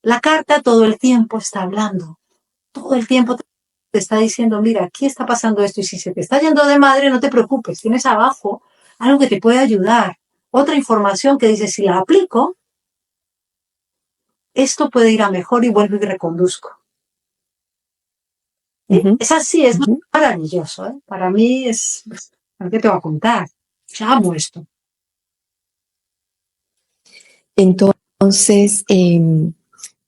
Speaker 2: la carta todo el tiempo está hablando, todo el tiempo te está diciendo, mira, aquí está pasando esto y si se te está yendo de madre, no te preocupes, tienes abajo algo que te puede ayudar, otra información que dice, si la aplico, esto puede ir a mejor y vuelvo y reconduzco. Es así, es maravilloso, ¿eh? Para mí es, ¿qué te voy a contar? Yo amo esto.
Speaker 1: Entonces,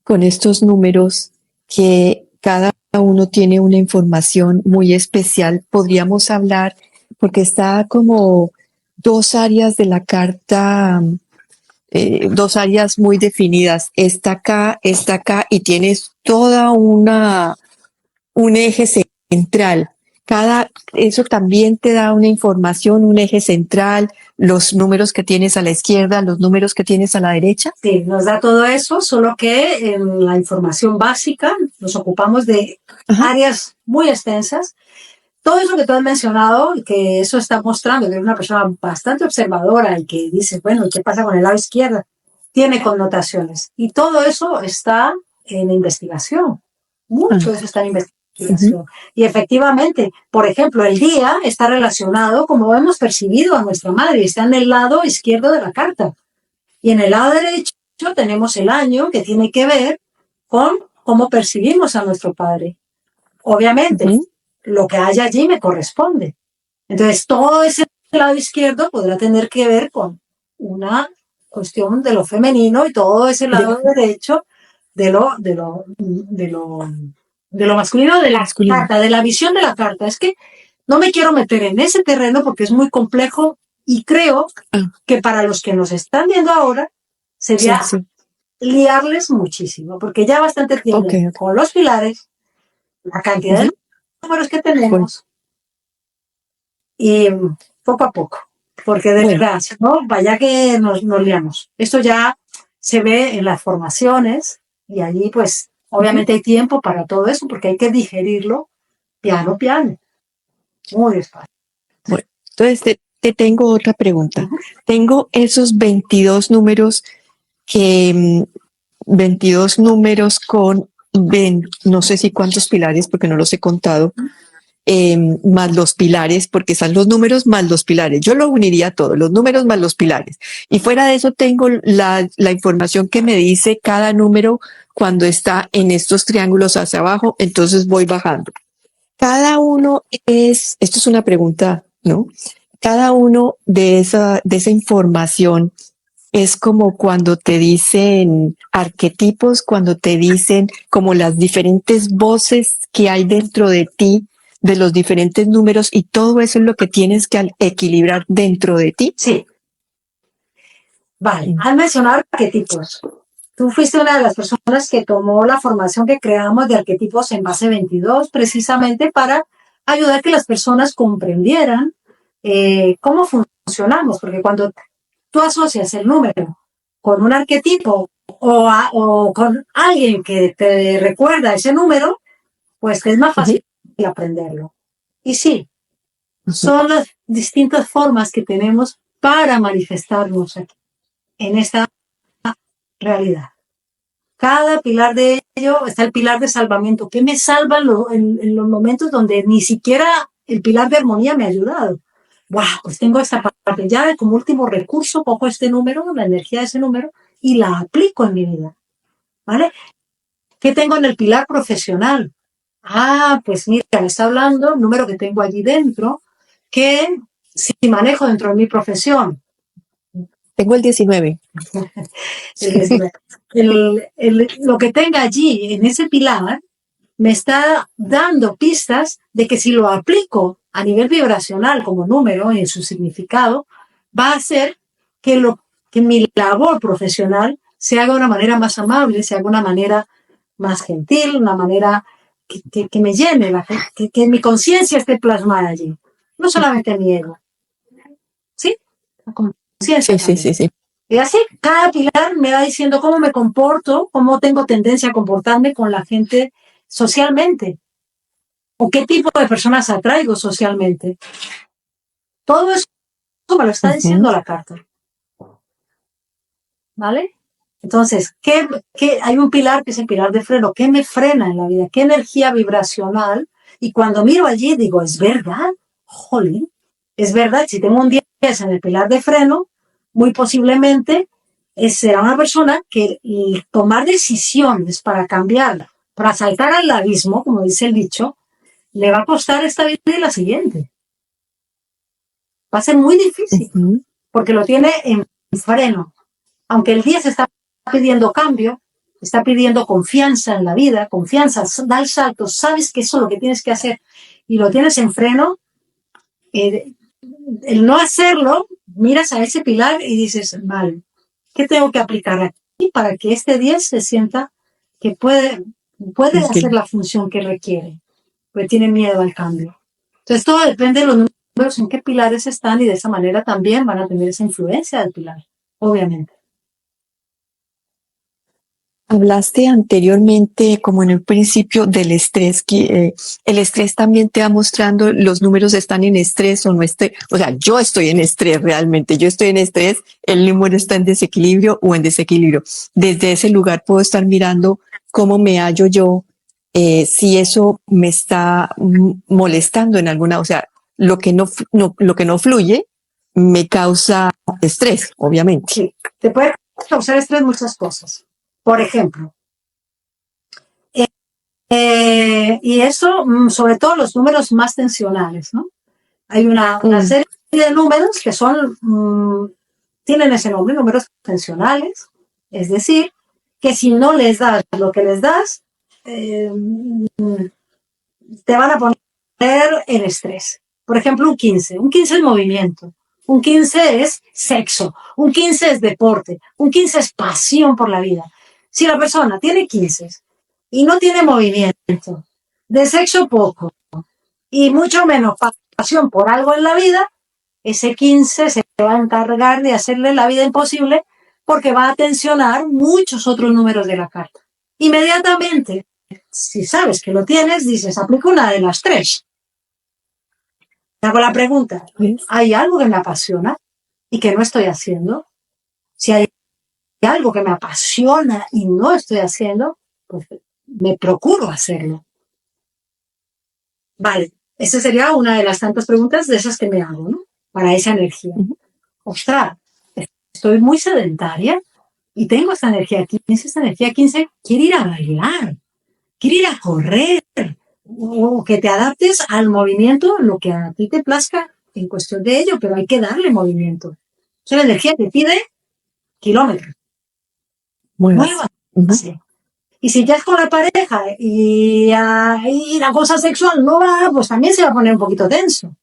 Speaker 1: con estos números que cada uno tiene una información muy especial, podríamos hablar, porque está como dos áreas de la carta, dos áreas muy definidas, está acá, y tienes toda un eje central. Eso también te da una información, un eje central, los números que tienes a la izquierda, los números que tienes a la derecha.
Speaker 2: Sí, nos da todo eso, solo que en la información básica nos ocupamos de áreas muy extensas. Todo eso que tú has mencionado, que eso está mostrando que eres una persona bastante observadora y que dice, bueno, ¿qué pasa con el lado izquierdo? Tiene connotaciones. Y todo eso está en investigación. Mucho de eso está en investigación. Y efectivamente, por ejemplo, el día está relacionado como hemos percibido a nuestra madre, está en el lado izquierdo de la carta. Y en el lado derecho tenemos el año, que tiene que ver con cómo percibimos a nuestro padre. Obviamente, lo que haya allí me corresponde. Entonces, todo ese lado izquierdo podrá tener que ver con una cuestión de lo femenino y todo ese lado derecho de lo masculino, de la carta, de la visión de la carta. Es que no me quiero meter en ese terreno porque es muy complejo y creo que para los que nos están viendo ahora sería liarles muchísimo, porque ya bastante tiempo con los pilares, la cantidad de números que tenemos y poco a poco, porque de verdad, ¿no? Vaya que nos liamos. Esto ya se ve en las formaciones y allí pues obviamente hay tiempo para todo eso porque hay que digerirlo piano, muy despacio.
Speaker 1: Bueno, entonces te tengo otra pregunta. Tengo esos 22 números 22 números con, no sé si cuántos pilares, porque no los he contado, más los pilares, porque están los números más los pilares. Yo lo uniría todo, los números más los pilares. Y fuera de eso tengo la información que me dice cada número cuando está en estos triángulos hacia abajo, entonces voy bajando. Cada uno esto es una pregunta, ¿no? Cada uno de esa información es como cuando te dicen arquetipos, cuando te dicen como las diferentes voces que hay dentro de ti, de los diferentes números, y todo eso es lo que tienes que equilibrar dentro de ti.
Speaker 2: Sí. Vale, al mencionar arquetipos, tú fuiste una de las personas que tomó la formación que creamos de arquetipos en base 22, precisamente para ayudar a que las personas comprendieran cómo funcionamos, porque cuando tú asocias el número con un arquetipo o con alguien que te recuerda ese número, pues es más fácil aprenderlo. Y sí, son las distintas formas que tenemos para manifestarnos aquí, en esta realidad. Cada pilar de ello está el pilar de salvamiento, que me salva en los momentos donde ni siquiera el pilar de armonía me ha ayudado. Wow, pues tengo esta parte ya como último recurso, cojo este número, la energía de ese número, y la aplico en mi vida. ¿Vale? ¿Qué tengo en el pilar profesional? Ah, pues mira, me está hablando el número que tengo allí dentro, que si manejo dentro de mi profesión.
Speaker 1: Tengo el 19.
Speaker 2: Lo que tenga allí en ese pilar me está dando pistas de que si lo aplico a nivel vibracional como número en su significado, va a hacer que mi labor profesional se haga de una manera más amable, se haga de una manera más gentil, una manera que me llene, que mi conciencia esté plasmada allí. No solamente mi ego. ¿Sí? La conciencia.
Speaker 1: Sí.
Speaker 2: Y así, cada pilar me va diciendo cómo me comporto, cómo tengo tendencia a comportarme con la gente socialmente. O qué tipo de personas atraigo socialmente. Todo eso me lo está diciendo la carta. ¿Vale? Entonces, hay un pilar que es el pilar de freno. ¿Qué me frena en la vida? ¿Qué energía vibracional? Y cuando miro allí digo, ¿es verdad? Jolín, es verdad. Si tengo un 10 en el pilar de freno, muy posiblemente será una persona que tomar decisiones para cambiarla, para saltar al abismo, como dice el dicho, le va a costar esta vida y la siguiente. Va a ser muy difícil, porque lo tiene en freno. Aunque el 10 está pidiendo cambio, está pidiendo confianza en la vida, confianza, da el salto, sabes que eso es lo que tienes que hacer y lo tienes en freno, el no hacerlo miras a ese pilar y dices, vale, ¿qué tengo que aplicar aquí para que este 10 se sienta que puede hacer la función que requiere? Porque tiene miedo al cambio. Entonces todo depende de los números en qué pilares están y de esa manera también van a tener esa influencia del pilar, obviamente.
Speaker 1: Hablaste anteriormente, como en el principio, del estrés, que el estrés también te va mostrando los números están en estrés o no esté. O sea, yo estoy en estrés realmente, yo estoy en estrés, el número está en desequilibrio o en desequilibrio. Desde ese lugar puedo estar mirando cómo me hallo yo, si eso me está molestando en alguna, o sea, lo que no fluye me causa estrés, obviamente.
Speaker 2: Sí, te puede causar estrés muchas cosas. Por ejemplo, y eso, sobre todo los números más tensionales, ¿no? Hay una serie de números que son, tienen ese nombre, números tensionales, es decir, que si no les das lo que les das, te van a poner en estrés. Por ejemplo, un 15. Un 15 es movimiento. Un 15 es sexo. Un 15 es deporte. Un 15 es pasión por la vida. Si la persona tiene 15 y no tiene movimiento, de sexo poco y mucho menos pasión por algo en la vida, ese 15 se va a encargar de hacerle la vida imposible porque va a tensionar muchos otros números de la carta. Inmediatamente, si sabes que lo tienes, dices, aplico una de las tres. Te hago la pregunta, ¿hay algo que me apasiona y que no estoy haciendo? Si hay algo que me apasiona y no estoy haciendo, pues me procuro hacerlo. Vale, esa sería una de las tantas preguntas de esas que me hago, ¿no? Para esa energía. Ostras, estoy muy sedentaria y tengo esta energía 15, esta energía 15 quiere ir a bailar, quiere ir a correr, o que te adaptes al movimiento, lo que a ti te plazca en cuestión de ello, pero hay que darle movimiento. O sea, la energía te pide kilómetros. Muévase. Y si ya es con la pareja y la cosa sexual no va, pues también se va a poner un poquito tenso.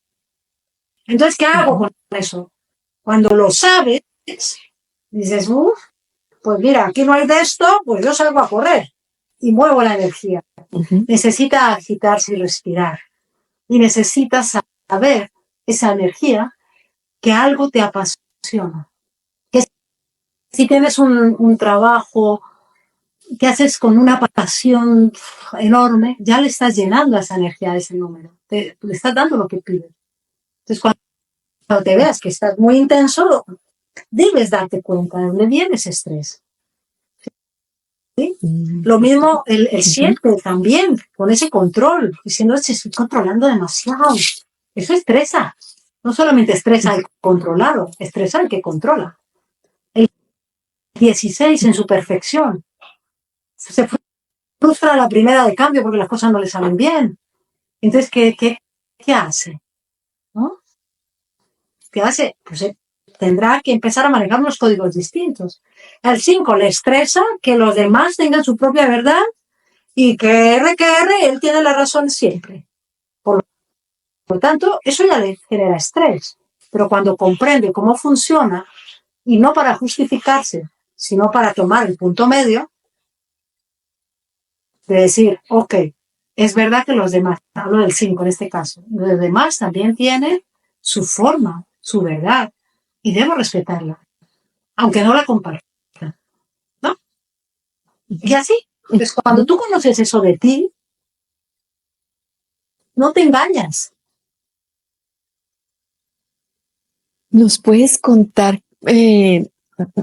Speaker 2: Entonces, ¿qué hago con eso? Cuando lo sabes, dices, pues mira, aquí no hay de esto, pues yo salgo a correr y muevo la energía. Necesita agitarse y respirar. Y necesitas saber esa energía que algo te apasiona. Que si tienes un trabajo que haces con una pasión enorme, ya le estás llenando a esa energía de ese número. Le estás dando lo que pide. Entonces, cuando te veas que estás muy intenso, debes darte cuenta de dónde viene ese estrés. ¿Sí? Lo mismo el 7 también, con ese control, diciendo, estoy controlando demasiado. Eso estresa. No solamente estresa al controlado, estresa al que controla. El 16 en su perfección. Se frustra a la primera de cambio porque las cosas no le salen bien. Entonces, ¿qué hace? ¿No? ¿Qué hace? Pues tendrá que empezar a manejar unos códigos distintos. Al 5 le estresa que los demás tengan su propia verdad y que R, él tiene la razón siempre. Por lo tanto, eso ya le genera estrés. Pero cuando comprende cómo funciona, y no para justificarse, sino para tomar el punto medio, de decir, ok, es verdad que los demás, hablo del 5 en este caso, los demás también tienen su forma, su verdad, y debo respetarla, aunque no la comparta, ¿no? Y así, pues cuando tú conoces eso de ti, no te engañas.
Speaker 1: ¿Nos puedes contar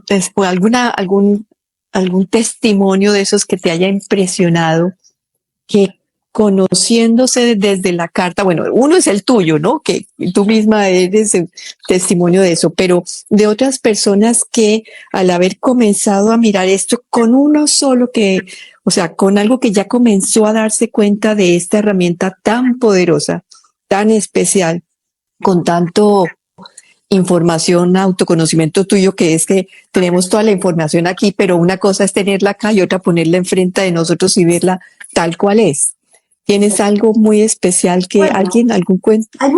Speaker 1: después algún testimonio de esos que te haya impresionado, que conociéndose desde la carta, bueno, uno es el tuyo, ¿no? Que tú misma eres el testimonio de eso, pero de otras personas que al haber comenzado a mirar esto con uno solo o sea, con algo que ya comenzó a darse cuenta de esta herramienta tan poderosa, tan especial, con tanto información, autoconocimiento tuyo, que es que tenemos toda la información aquí, pero una cosa es tenerla acá y otra ponerla enfrente de nosotros y verla tal cual es. ¿Tienes algo muy especial que algún cuento?
Speaker 2: Hay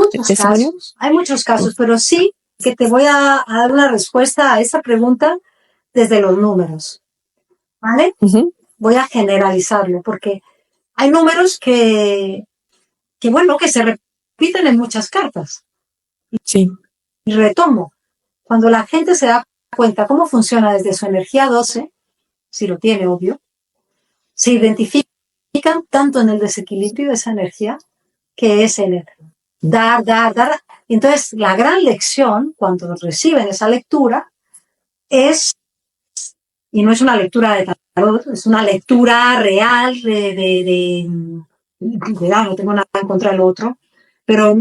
Speaker 2: muchos casos, pero sí que te voy a dar una respuesta a esa pregunta desde los números, ¿vale? Voy a generalizarlo porque hay números que se repiten en muchas cartas.
Speaker 1: Sí.
Speaker 2: Y retomo, cuando la gente se da cuenta cómo funciona desde su energía 12, si lo tiene, obvio, se identifican tanto en el desequilibrio de esa energía que es el dar. Y entonces, la gran lección, cuando reciben esa lectura, es, y no es una lectura de tarot, es una lectura real no tengo nada en contra del otro, pero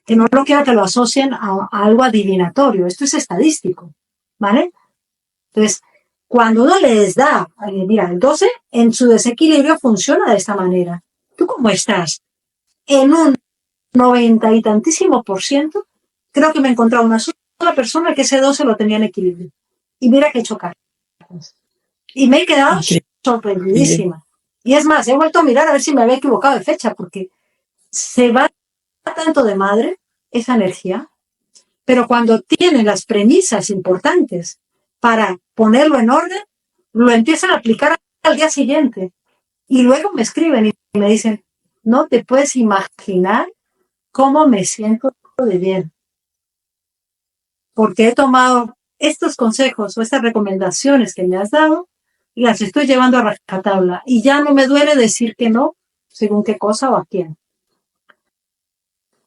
Speaker 2: que no lo quiero que lo asocien a algo adivinatorio. Esto es estadístico, ¿vale? Entonces, cuando uno les da, mira, el 12 en su desequilibrio funciona de esta manera. ¿Tú cómo estás? En un 90 y tantísimo %, creo que me he encontrado una sola persona que ese 12 lo tenía en equilibrio. Y mira que chocar. Y me he quedado sorprendidísima. Y es más, he vuelto a mirar a ver si me había equivocado de fecha, porque se va tanto de madre esa energía, pero cuando tienen las premisas importantes para ponerlo en orden, lo empiezan a aplicar al día siguiente. Y luego me escriben y me dicen, no te puedes imaginar cómo me siento de bien. Porque he tomado estos consejos o estas recomendaciones que me has dado y las estoy llevando a rajatabla. Y ya no me duele decir que no, según qué cosa o a quién.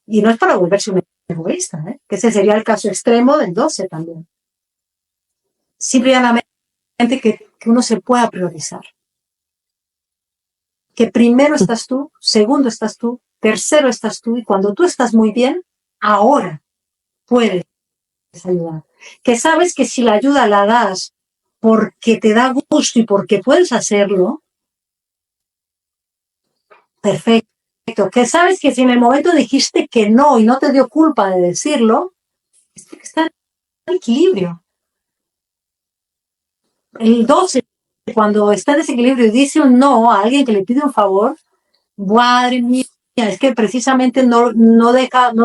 Speaker 2: Y no es para volverse un egoísta, que ese sería el caso extremo del 12 también. Simplemente que uno se pueda priorizar. Que primero estás tú, segundo estás tú, tercero estás tú, y cuando tú estás muy bien, ahora puedes ayudar. Que sabes que si la ayuda la das porque te da gusto y porque puedes hacerlo, perfecto. Que sabes que si en el momento dijiste que no y no te dio culpa de decirlo, es que está en equilibrio. El 12, cuando está en desequilibrio y dice un no a alguien que le pide un favor, madre mía, es que precisamente no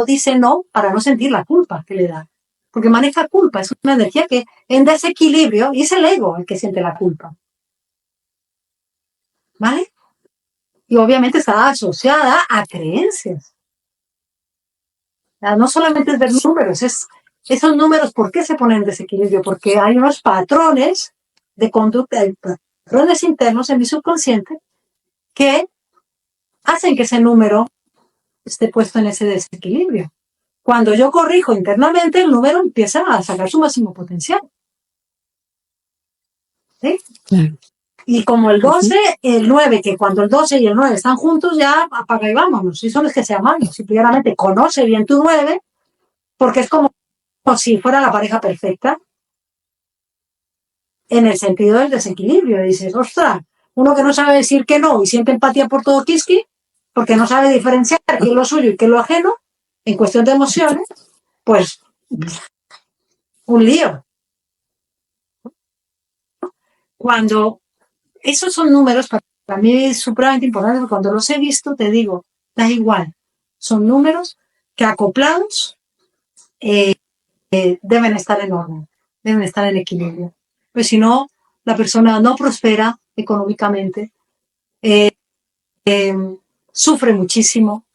Speaker 2: dice no para no sentir la culpa que le da. Porque maneja culpa, es una energía que en desequilibrio, y es el ego el que siente la culpa. ¿Vale? Y obviamente está asociada a creencias. No solamente es ver números, esos números, ¿por qué se ponen en desequilibrio? Porque hay unos patrones de conducta, hay patrones internos en mi subconsciente que hacen que ese número esté puesto en ese desequilibrio. Cuando yo corrijo internamente, el número empieza a sacar su máximo potencial. ¿Sí? Claro. Y como el 12, el 9, que cuando el 12 y el 9 están juntos, ya apaga y vámonos. Y son los que se aman. Simplemente conoce bien tu 9, porque es como si fuera la pareja perfecta, en el sentido del desequilibrio. Y dices, ostras, uno que no sabe decir que no y siente empatía por todo Kiski, porque no sabe diferenciar qué es lo suyo y qué es lo ajeno, en cuestión de emociones, pues un lío. Cuando esos son números, para mí es supremamente importante, porque cuando los he visto, te digo, da igual, son números que acoplados deben estar en orden, deben estar en equilibrio. Pues si no, la persona no prospera económicamente, sufre muchísimo.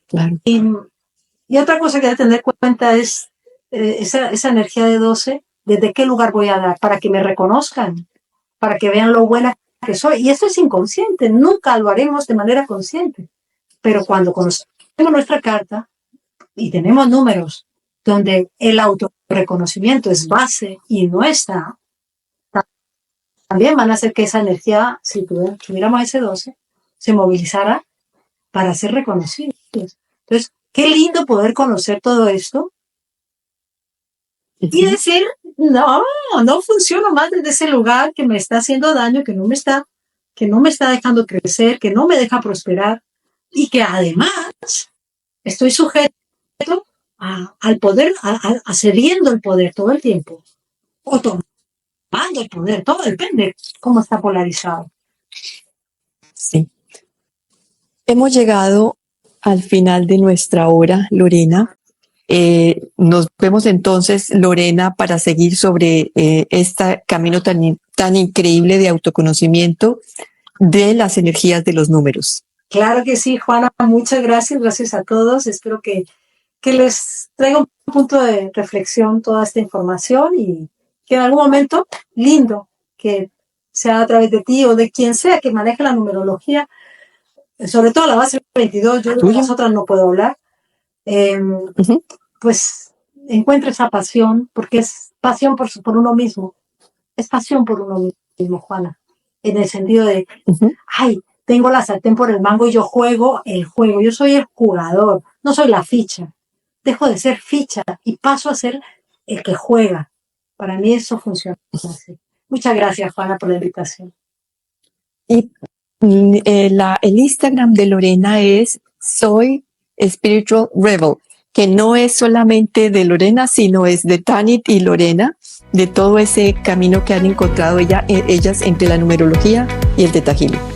Speaker 2: Claro. Y otra cosa que hay que tener en cuenta es esa energía de 12, ¿desde qué lugar voy a dar? Para que me reconozcan, para que vean lo buena que soy. Y esto es inconsciente, nunca lo haremos de manera consciente. Pero cuando conocemos nuestra carta y tenemos números donde el autorreconocimiento es base y no está, también van a hacer que esa energía, si tuviéramos ese 12, se movilizara para ser reconocidos. Entonces, qué lindo poder conocer todo esto y decir, no funciono más desde ese lugar que me está haciendo daño, que no me está dejando crecer, que no me deja prosperar y que además estoy sujeto al poder, cediendo el poder todo el tiempo o tomando el poder, todo depende cómo está polarizado.
Speaker 1: Sí. Hemos llegado al final de nuestra hora, Lorena. Nos vemos entonces, Lorena, para seguir sobre este camino tan increíble de autoconocimiento de las energías de los números.
Speaker 2: Claro que sí, Juana, muchas gracias, gracias a todos. Espero que les traiga un punto de reflexión toda esta información y que en algún momento, lindo, que sea a través de ti o de quien sea que maneje la numerología, sobre todo la base 22, yo de las otras no puedo hablar, pues encuentre esa pasión, porque es pasión por uno mismo, es pasión por uno mismo, Juana, en el sentido de, ay, tengo la sartén por el mango y yo juego el juego, yo soy el jugador, no soy la ficha, dejo de ser ficha y paso a ser el que juega. Para mí eso funciona así. Muchas gracias, Juana, por la invitación.
Speaker 1: Y el Instagram de Lorena es Soy Spiritual Rebel, que no es solamente de Lorena, sino es de Tanit y Lorena, de todo ese camino que han encontrado ellas entre la numerología y el Theta Healing.